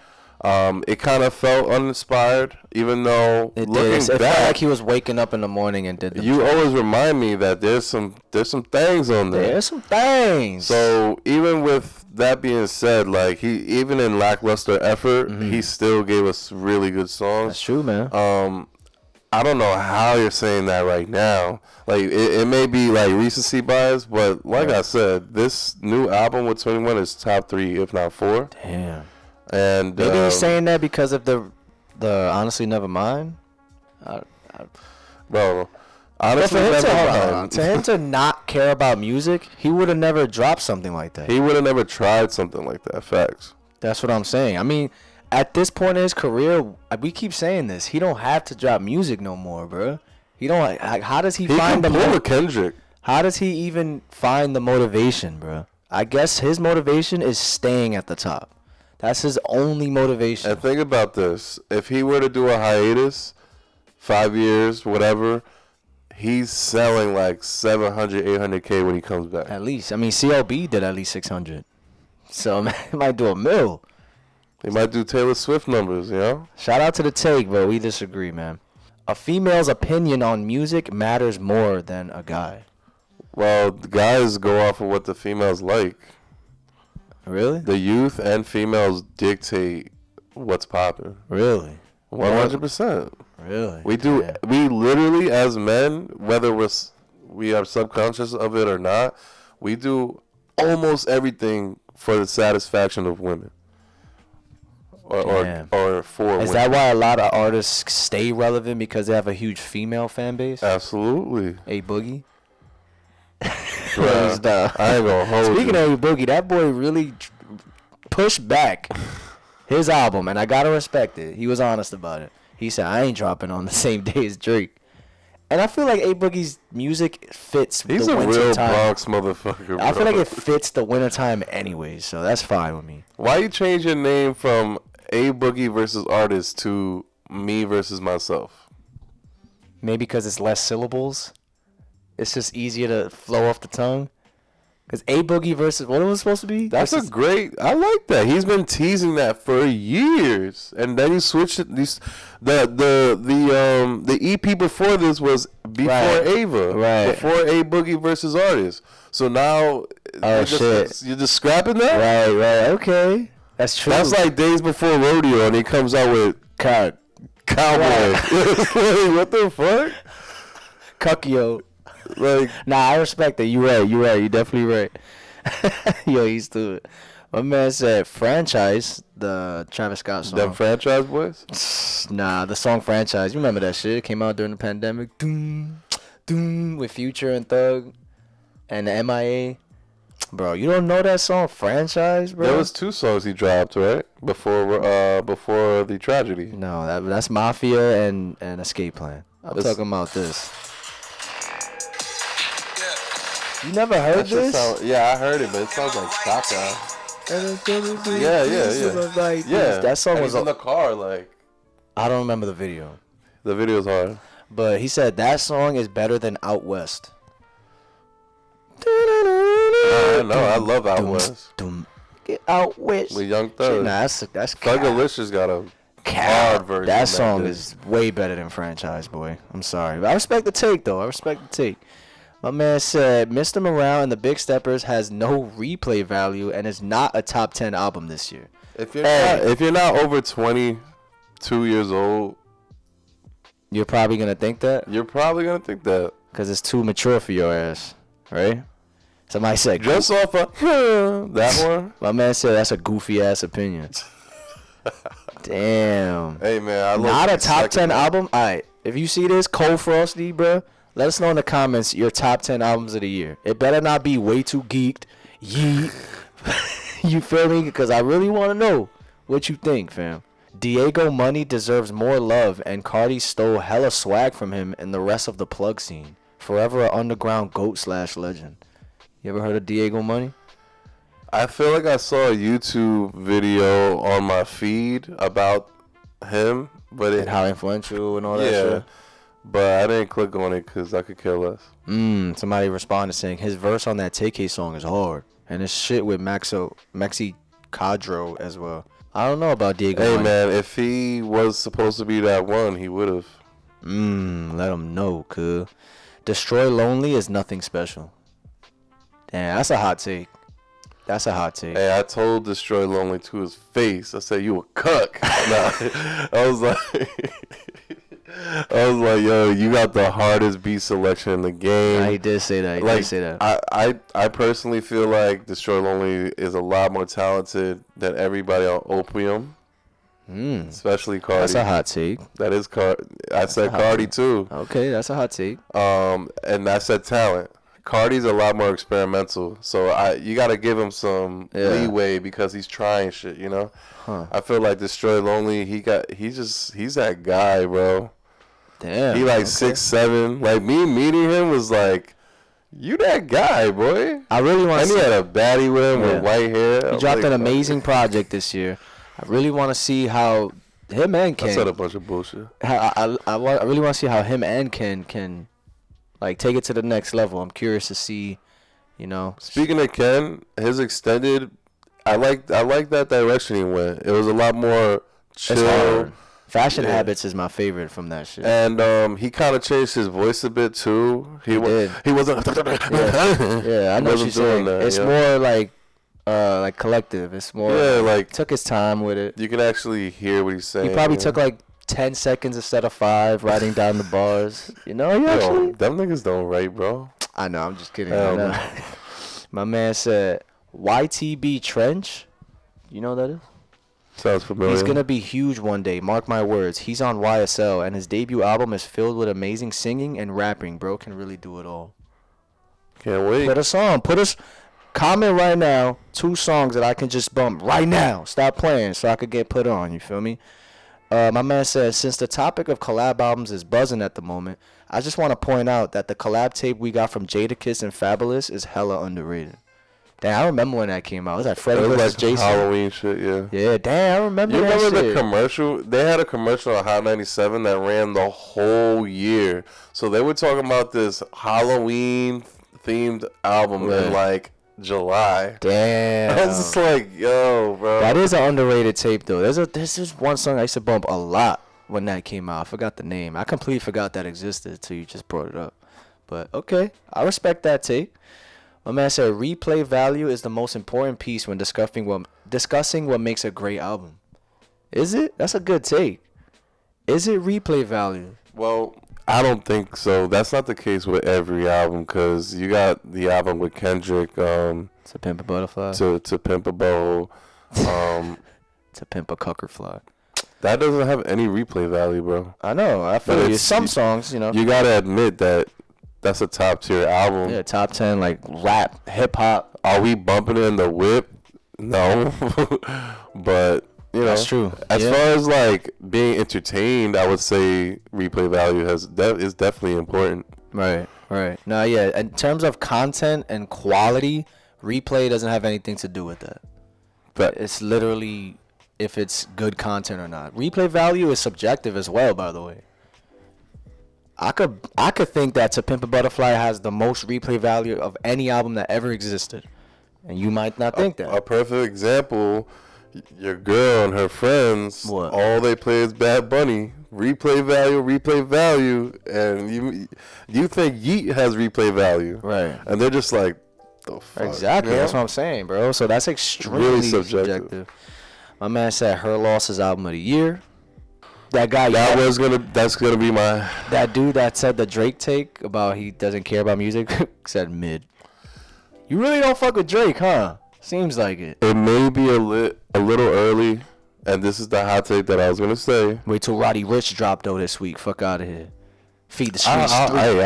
It kind of felt uninspired, even though It looking did. It back, felt like he was waking up in the morning and did the you always remind me that there's some things on there. There's some things. So even with that being said, like even in lackluster effort, he still gave us really good songs. That's true, man. I don't know how you're saying that right now. Like it may be like recency bias, but like I said, this new album with 21 is top 3, if not 4. Damn. And Maybe he's saying that because of the honestly never mind. Bro, honestly, To him to not care about music, he would have never dropped something like that. he would have never tried something like that. Facts. That's what I'm saying. I mean, at this point in his career, we keep saying this. He don't have to drop music no more, bro. He don't. How does he find the pull with Kendrick. How does he even find the motivation, bro? I guess his motivation is staying at the top. That's his only motivation. And think about this. If he were to do a hiatus, 5 years, whatever, he's selling like 700, 800K when he comes back. At least. I mean, CLB did at least 600. So, man, he might do a mill. He might do Taylor Swift numbers, you know? Shout out to the take, but we disagree, man. A female's opinion on music matters more than a guy. Well, the guys go off of what the females like. Really? The youth and females dictate what's popping. Really? 100%. Really? We do. Yeah. We literally, as men, whether we are subconscious of it or not, we do almost everything for the satisfaction of women. Or for women. Is that why a lot of artists stay relevant because they have a huge female fan base? Absolutely. A Boogie? Bruh, I ain't gonna hold Speaking you. of A Boogie, that boy really pushed back his album, and I gotta respect it. He was honest about it. He said, I ain't dropping on the same day as Drake. And I feel like A Boogie's music fits He's the a winter real time. Bronx motherfucker, bro. I feel like it fits the wintertime anyways, so that's fine with me. Why you change your name from A Boogie versus artist to me versus myself? Maybe because it's less syllables. It's just easier to flow off the tongue. Because A Boogie versus what it was supposed to be? That's versus, a great. I like that. He's been teasing that for years, and then he switched it. The EP before this was before Right. Ava, Right. Before A Boogie versus artist. So now, Oh, shit. you're just scrapping that. Right. Okay. That's true. That's like days before rodeo, and he comes out with cowboy. What the fuck? Cuckio. Like, Nah, I respect that. You right. You definitely right. Yo, he's stupid. My man said Franchise, the Travis Scott song. them franchise boys? Nah, the song Franchise. You remember that shit? It came out during the pandemic. Doom, doom, with Future and Thug and the MIA. Bro, you don't know that song Franchise, bro? There was 2 songs he dropped, right? Before the tragedy. No, that's Mafia and Escape Plan. I'm talking about this. You never heard this? Yeah, I heard it, but it sounds like Chaka. Yeah. That song and was he's in the car, like. I don't remember the video. The video's hard. But he said that song is better than Out West. I know, I love Out West. Get Out West. With Young Thug. Nah, that's Thuggalicious got a hard version. That song is way better than Franchise, boy. I'm sorry. I respect the take, though. I respect the take. My man said Mr. Morale and the Big Steppers has no replay value and is not a top 10 album this year. If you're not over 22 years old, you're probably going to think that? You're probably going to think that. Because it's too mature for your ass, right? Somebody said just off of that one. My man said that's a goofy ass opinion. Damn. Hey man, I love not a top 10 album. All right, if you see this, Cole Frosty, bro, let us know in the comments your top 10 albums of the year. It better not be Way Too Geeked, Yeet. You feel me? Because I really want to know what you think, fam. Diego Money deserves more love, and Cardi stole hella swag from him and the rest of the plug scene. Forever an underground goat / legend. You ever heard of Diego Money? I feel like I saw a YouTube video on my feed about him, but and how influential and all that shit. But I didn't click on it because I could care less. Somebody responded saying his verse on that TK song is hard, and his shit with Maxi Cadro as well. I don't know about Diego Money. Hey man, if he was supposed to be that one, he would have. Let him know, cuz. Destroy Lonely is nothing special. Damn, that's a hot take. That's a hot take. Hey, I told Destroy Lonely to his face. I said, you a cuck. Nah, I was like, yo, you got the hardest beat selection in the game. Nah, he did say that. I personally feel like Destroy Lonely is a lot more talented than everybody on Opium. Especially Cardi. That's a hot take. That is Cardi. I said Cardi too. Okay, that's a hot take. And I said talent. Cardi's a lot more experimental, so you gotta give him some leeway because he's trying shit, you know. I feel like Destroy Lonely, he's that guy, bro. Damn. He like 6'7". Like me meeting him was like, you that guy, boy. I really want to see. And he had a baddie with him with white hair. He dropped an amazing project this year. I really want to see how him and Ken. I said a bunch of bullshit. I really want to see how him and Ken can. Like, take it to the next level. I'm curious to see, you know. Speaking of Ken, his extended, I like that direction he went. It was a lot more chill. Fashion Habits is my favorite from that shit. And he kind of changed his voice a bit too. He did. He wasn't. Yeah, I know what you're saying. It's more like collective. It's more. Yeah, like took his time with it. You can actually hear what he's saying. He probably took like 10 seconds instead of 5 writing down the bars. You know, them niggas don't write, bro. I know, I'm just kidding. My man said YTB Trench. You know what that is? Sounds familiar. He's gonna be huge one day. Mark my words. He's on YSL, and his debut album is filled with amazing singing and rapping. Bro can really do it all. Can't wait. Put us on. Comment right now 2 songs that I can just bump right now. Stop playing so I could get put on. You feel me? My man says, since the topic of collab albums is buzzing at the moment, I just want to point out that the collab tape we got from Jadakiss and Fabulous is hella underrated. Damn, I remember when that came out. It was like Freddie vs. Jason. Halloween shit, yeah. Yeah, damn, I remember that shit. You remember the commercial? They had a commercial on Hot 97 that ran the whole year. So they were talking about this Halloween-themed album in, like, July. Damn. I was just like, yo, bro. That is an underrated tape, though. There's this one song I used to bump a lot when that came out. I forgot the name. I completely forgot that existed until you just brought it up. But, okay. I respect that tape. My man said replay value is the most important piece when discussing what makes a great album. Is it? That's a good take. Is it replay value? Well, I don't think so. That's not the case with every album, because you got the album with Kendrick, To Pimp a Butterfly. to Pimp a Bow, To Pimp a Cuckerfly. that doesn't have any replay value, bro. I know. I feel you. Some songs, you know. You gotta admit that that's a top tier album. Yeah, top 10 like rap, hip hop. Are we bumping it in the whip? No, but you know, That's true. As Yeah. far as like being entertained, I would say replay value is definitely important. Right. No, yeah. In terms of content and quality, replay doesn't have anything to do with that. But It's literally if it's good content or not. Replay value is subjective as well, by the way. I could think that To Pimp a Butterfly has the most replay value of any album that ever existed, and you might not think that. a perfect example, your girl and her friends, What? all they play is Bad Bunny. Replay value, and you think Yeet has replay value, Right. And they're just like, the fuck, Exactly. you know? That's what I'm saying, bro. So that's extremely Really subjective. subjective. My man said Her Loss is album of the year. That guy, That's gonna be my. that dude that said the Drake take about he doesn't care about music said mid. You really don't fuck with Drake, huh? Seems like it. It may be a little early, and this is the hot take that I was gonna say. Wait till Roddy Ricch dropped though this week. Fuck out of here. Feed the streets. 3.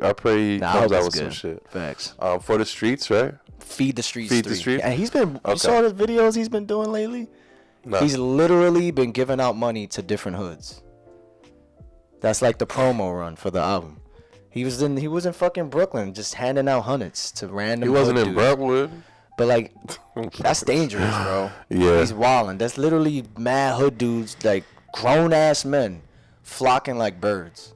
I pray he Nah, I comes hope out it's with some good. shit. Facts. For the streets, right? Feed the streets. Feed the 3. Streets? And he's been. Okay. You saw the videos he's been doing lately. No. He's literally been giving out money to different hoods. That's like the promo run for the album. He was in fucking Brooklyn just handing out hundreds to random. He wasn't hood in dudes. Brentwood. But like, that's dangerous, bro. Yeah. He's wilding. That's literally mad hood dudes, like grown ass men, flocking like birds.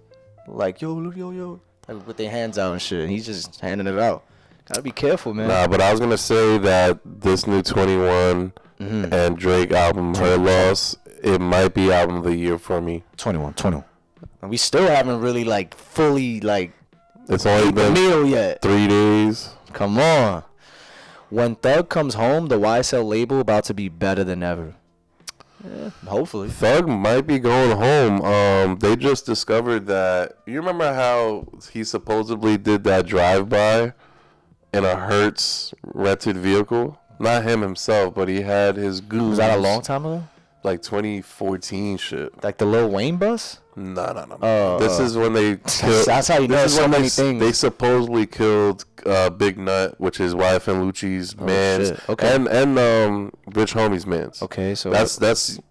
Like yo, like with their hands out and shit. And he's just handing it out. Gotta be careful, man. Nah, but I was gonna say that this new 21 and Drake album, Her Loss, it might be album of the year for me. 21. And we still haven't really like fully like It's only the been meal yet. 3 days. Come on. When Thug comes home, the YSL label about to be better than ever. Yeah, hopefully. Thug might be going home. They just discovered that. You remember how he supposedly did that drive-by in a Hertz rented vehicle? Not him himself, but he had his goons. Was that a long time ago? Like 2014 shit. Like the Lil Wayne bus? No. This is when they killed. That's how you know this is so when many things. They supposedly killed Big Nut, which is YFN Lucci's mans, shit. Okay. and Rich Homie's mans. Okay, so That's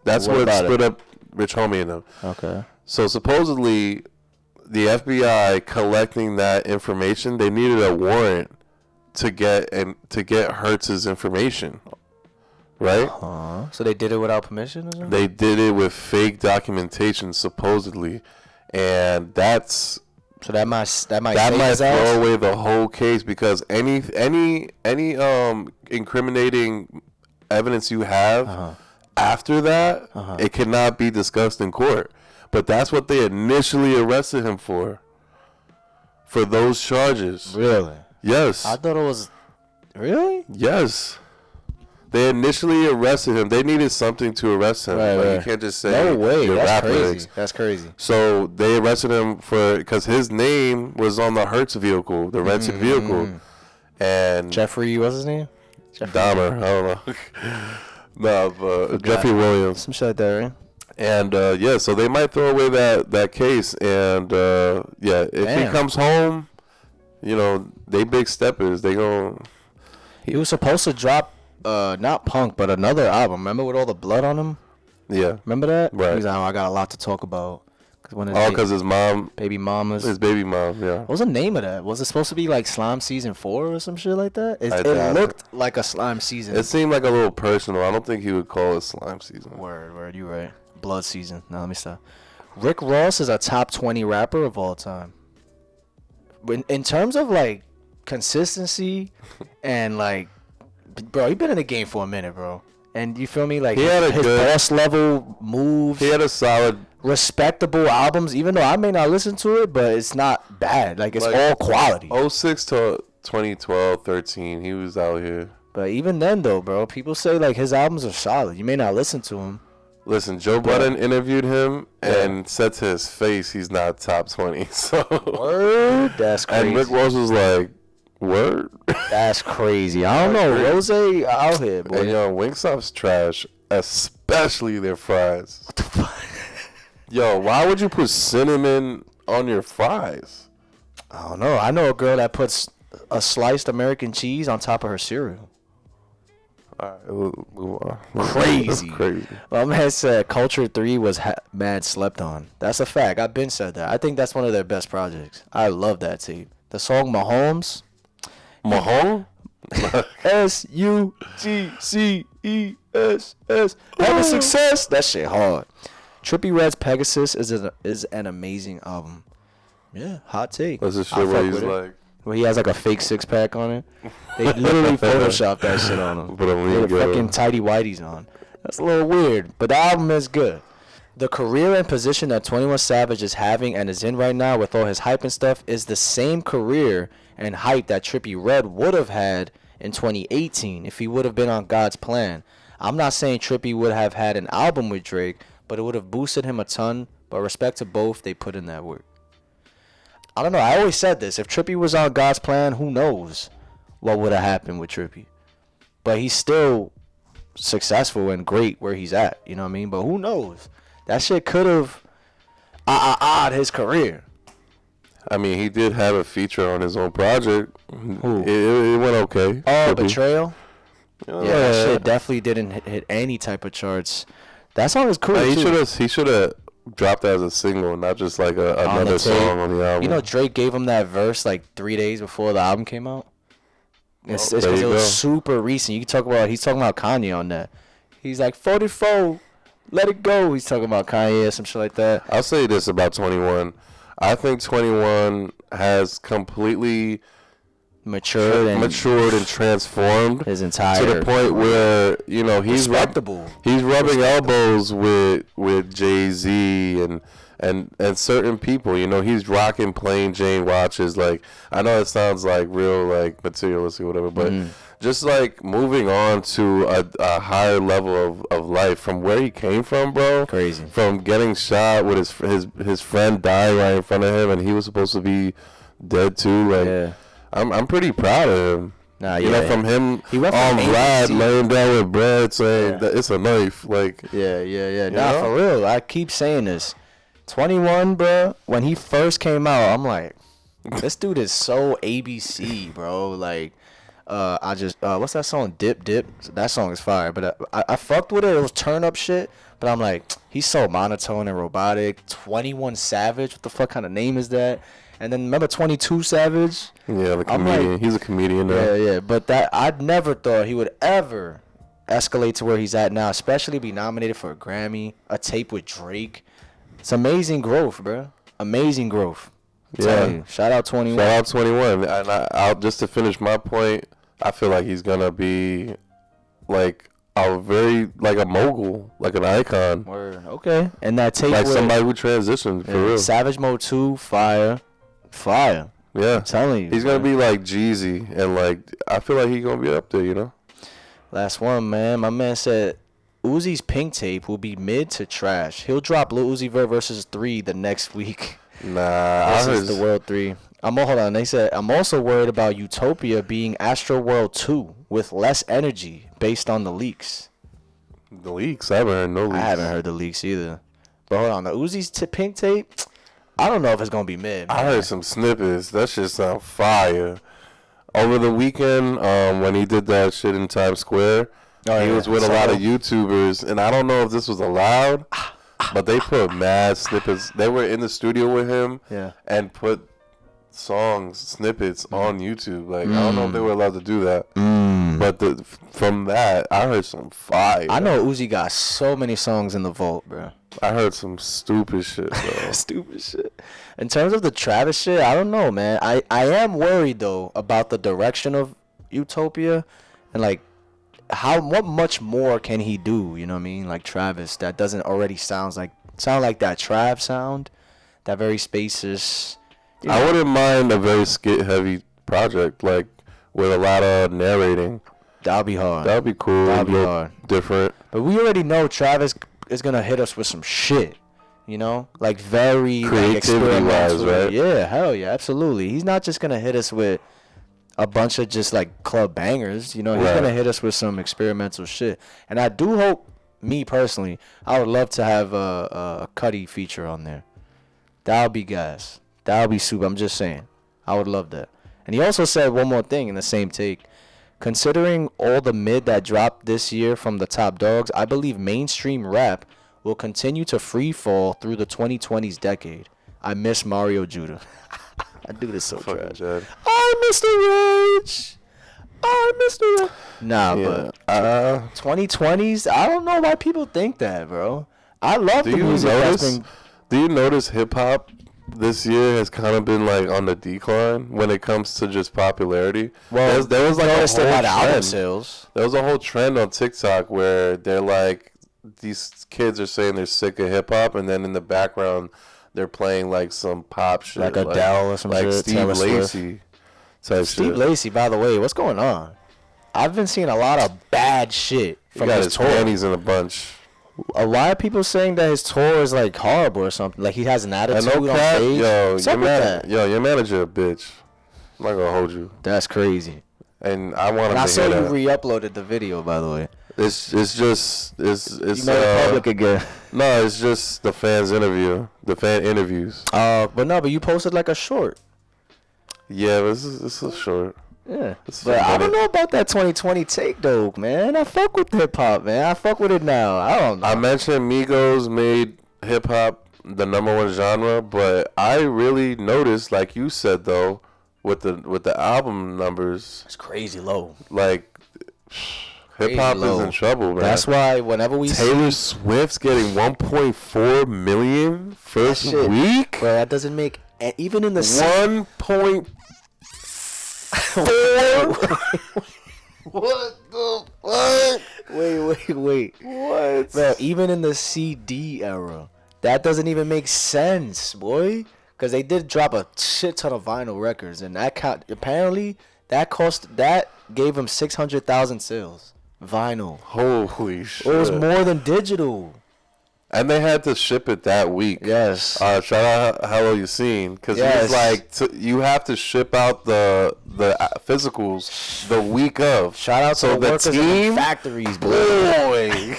what what about split up Rich Homie and them. okay. So supposedly, the FBI collecting that information, they needed a warrant to get Hertz's information, right? So they did it without permission or something? They did it with fake documentation, supposedly, and that's So that might that save might his ass? throw away the whole case, because any incriminating evidence you have after that, it cannot be discussed in court. But that's what they initially arrested him for those charges. Really? Yes. I thought it was really? Yes. They initially arrested him. They needed something to arrest him. Right, Like, right. you can't just say No way. your That's rap crazy. lyrics. That's crazy. So they arrested him because his name was on the Hertz vehicle, the rented vehicle, and Jeffrey, what's his name? Jeffrey Dahmer. I don't know. No, but Jeffrey Williams. Some shit like that, right? And yeah, so they might throw away that case. And yeah, if he Damn. comes home, you know, they big steppers. They gon' He was supposed to drop not Punk, but another album. Remember with all the blood on him? yeah. Remember that? Right. He's like, oh, I got a lot to talk about. Because his mom, baby mamas. his baby mom, yeah. What was the name of that? Was it supposed to be like Slime Season 4 or some shit like that? I It doubt looked like a Slime Season. It seemed like a little personal. I don't think he would call it slime season. Word, you right. Blood Season. No, let me stop. Rick Ross is a top 20 rapper of all time. In terms of like consistency and like, bro, he been in the game for a minute, bro. And you feel me? Like He had a his good- boss level moves, He had a solid. respectable albums. Even though I may not listen to it, but it's not bad. Like it's Like, all quality. 06 to 2012, 13. He was out here. But even then, though, bro, people say like his albums are solid. You may not listen to him. Listen, Joe Budden interviewed him and said to his face he's not top 20. So Word? That's crazy. And Rick Ross was like, word? That's crazy. I don't know. Rose out here, boy. And yo, Wingstop's trash, especially their fries. What the fuck? Yo, why would you put cinnamon on your fries? I don't know. I know a girl that puts a sliced American cheese on top of her cereal. All right, move on. Crazy. Crazy. My man said Culture 3 was mad slept on. That's a fact. I've been said that. I think that's one of their best projects. I love that tape. The song Mahomes. Mahomes? SUGCESS. Having success. That shit hard. Trippie Redd's Pegasus is an amazing album. Yeah, hot take. That's the I shit where fuck he's with it. like, Where he has like a fake 6-pack on it. They literally photoshopped that shit on him. Put a They link, had yo. fucking tighty whities on. That's a little weird, but the album is good. The career and position that 21 Savage is having and is in right now with all his hype and stuff is the same career and hype that Trippie Redd would have had in 2018 if he would have been on God's plan. I'm not saying Trippie would have had an album with Drake, but it would have boosted him a ton. But respect to both, they put in that work. I don't know. I always said this. If Trippie was on God's plan, who knows what would have happened with Trippie. But he's still successful and great where he's at. You know what I mean? But who knows? That shit could have his career. I mean, he did have a feature on his own project. Who? It went okay. Oh, Could be. Betrayal? Yeah, Yeah, that shit definitely didn't hit any type of charts. That song is cool, He too. should have dropped that as a single, not just like another the tape. song on the album. You know, Drake gave him that verse like 3 days before the album came out. It's there because you it was go. super recent. You can talk about, he's talking about Kanye on that. He's like, 44, let it go. He's talking about Kanye or some shit like that. I'll say this about 21. I think 21 has completely Matured and transformed his entire to the point where, you know, he's respectable. He's rubbing elbows with Jay-Z and certain people. You know, he's rocking plain Jane watches. Like, I know it sounds like real, like, materialistic or whatever, but just like moving on to a higher level of life from where he came from, bro. Crazy. From getting shot with his friend dying right in front of him, and he was supposed to be dead too. Like, Yeah. I'm pretty proud of him. Nah, You yeah. know, from him He went on from Vlad ABC. laying down with bread saying Yeah. that it's a knife. Like, Yeah. You Nah, know? for real. I keep saying this. 21, bro, when he first came out, I'm like, this dude is so ABC, bro. Like, what's that song? Dip. That song is fire. But I fucked with it. It was turn up shit. But I'm like, he's so monotone and robotic. 21 Savage. What the fuck kind of name is that? And then remember 22 Savage? yeah, the I'm comedian. like- He's a comedian now. Yeah. But that I never thought he would ever escalate to where he's at now, especially be nominated for a Grammy, a tape with Drake. It's amazing growth, bro. Amazing growth. I'm telling you. Shout out 21. Shout out 21. And I'll just to finish my point, I feel like he's gonna be like a mogul, like an icon, Word. Okay. And that tape like with somebody who transitioned for real. Savage Mode 2, fire. Yeah, I'm telling you. he's gonna man. be like Jeezy, and like I feel like he's gonna be up there, you know. Last one, man. My man said Uzi's Pink tape will be mid to trash. He'll drop Lil Uzi Vert versus 3 the next week. Nah, I This heard is the World 3. Hold on. They said, I'm also worried about Utopia being Astro World 2 with less energy based on the leaks. the leaks. I haven't heard no leaks. I haven't heard the leaks either. But hold on. The Uzi's Pink tape, I don't know if it's going to be mid. I man. heard some snippets. That shit sound fire. Over the weekend, when he did that shit in Times Square, he was with a lot of YouTubers, and I don't know if this was allowed, but they put mad snippets. They were in the studio with him, and put snippets on YouTube. Like, I don't know if they were allowed to do that, but from that, I heard some fire. I know Uzi got so many songs in the vault, bro. I heard some stupid shit, bro. Stupid shit. In terms of the Travis shit, I don't know, man. I am worried though about the direction of Utopia, and like what much more can he do? You know what I mean? Like Travis, that doesn't already sound like that Trav sound, that very spacious. I wouldn't mind a very skit heavy project. Like, with a lot of narrating. That'll be hard. That'll be cool. That'll be Look hard. different. But we already know Travis is gonna hit us with some shit. You know, like very Creativity-wise, right? Yeah, hell yeah, absolutely. He's not just gonna hit us with a bunch of just like club bangers. You know, he's gonna hit us with some experimental shit. And I do hope, me personally, I would love to have a Cudi feature on there. That would be gas. That would be super. I'm just saying, I would love that. And he also said one more thing in the same take. Considering all the mid that dropped this year from the top dogs, I believe mainstream rap will continue to free fall through the 2020s decade. I miss Mario Judah. I do this so trash. I miss the rich. I miss the rich. Nah, but 2020s, I don't know why people think that, bro. I love the music that's been... Do you notice hip-hop this year has kind of been like on the decline when it comes to just popularity? Well, there was like a whole album sales. There was a whole trend on TikTok where they're like, these kids are saying they're sick of hip hop, and then in the background they're playing like some pop shit, like Adele or some like shit, Steve Lacy type Steve shit. Lacy, by the way, what's going on? I've been seeing a lot of bad shit from got his his tour. panties in a bunch. Why are people saying that his tour is like horrible or something? Like he has an attitude on Cap, stage. your manager a bitch. I'm not gonna hold you. That's crazy. And I want to. I saw you re-uploaded the video, by the way. It's just You made it public again. No, it's just the fan interviews. But you posted like a short. Yeah, but it's a short. Yeah, but I don't know about that 2020 take though, man. I fuck with hip hop, man. I fuck with it now. I don't know. I mentioned Migos made hip hop the #1 genre, but I really noticed, like you said though, with the album numbers, it's crazy low. Like hip hop is in trouble, man. That's why whenever we Taylor Swift's getting 1.4 million first week, bro, that doesn't make even in the 1.4. What the fuck? Wait. What? Bro, even in the CD era, that doesn't even make sense, boy. Because they did drop a shit ton of vinyl records, and apparently that gave them 600,000 sales. Vinyl. Holy shit. It was more than digital. And they had to ship it that week. Yes. Shout out Hello Yassine, because yes. He was like, you have to ship out the physicals the week of. Shout out to the workers in the factories, boy.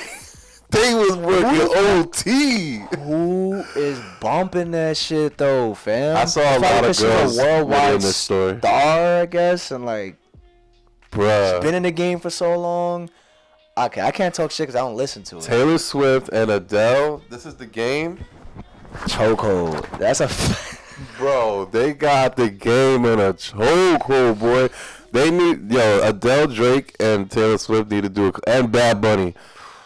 They was working OT. Who is bumping that shit though, fam? I saw a lot of girls a worldwide in this story. Star, I guess, and like, bruh, been in the game for so long. Okay, I can't talk shit because I don't listen to it. Taylor Swift and Adele. This is the game. Chokehold. That's a. Bro, they got the game in a chokehold, boy. They need Adele, Drake, and Taylor Swift need to do and Bad Bunny.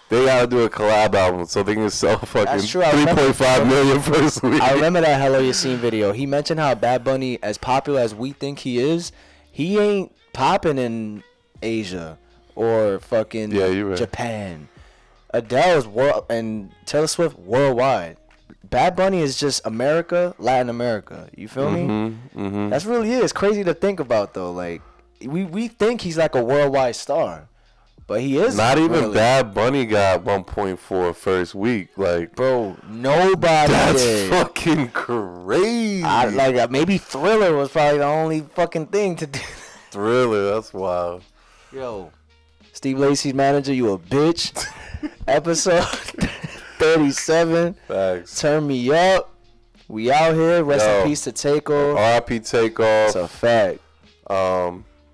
They gotta do a collab album so they can sell fucking 3.5 million first week. I remember that Hello Yassine video. He mentioned how Bad Bunny, as popular as we think he is, he ain't popping in Asia or fucking right. Japan. Adele's world and Taylor Swift worldwide. Bad Bunny is just America, Latin America. You feel me? Mm-hmm. That's really it. It's crazy to think about though. Like we think he's like a worldwide star. But he is not even really. Bad Bunny got 1.4 first week. Like, bro, nobody. That's did. fucking crazy. Maybe Thriller was probably the only fucking thing to do. Thriller, that's wild. Yo, Steve Lacy's manager, you a bitch. Episode 37. Facts. Turn me up. We out here. Rest in peace to Takeoff. R.I.P. Takeoff. That's a fact.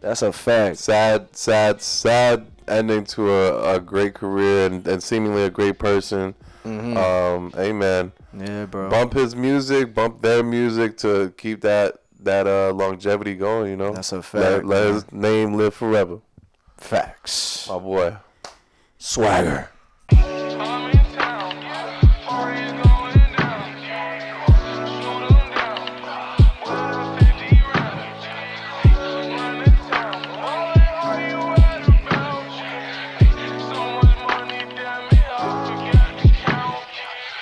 That's a fact. Sad ending to a great career and seemingly a great person. Mm-hmm. Amen. Yeah, bro. Bump his music, bump their music to keep that longevity going, you know? That's a fact. Let his name live forever. Facts. My boy. Swagger.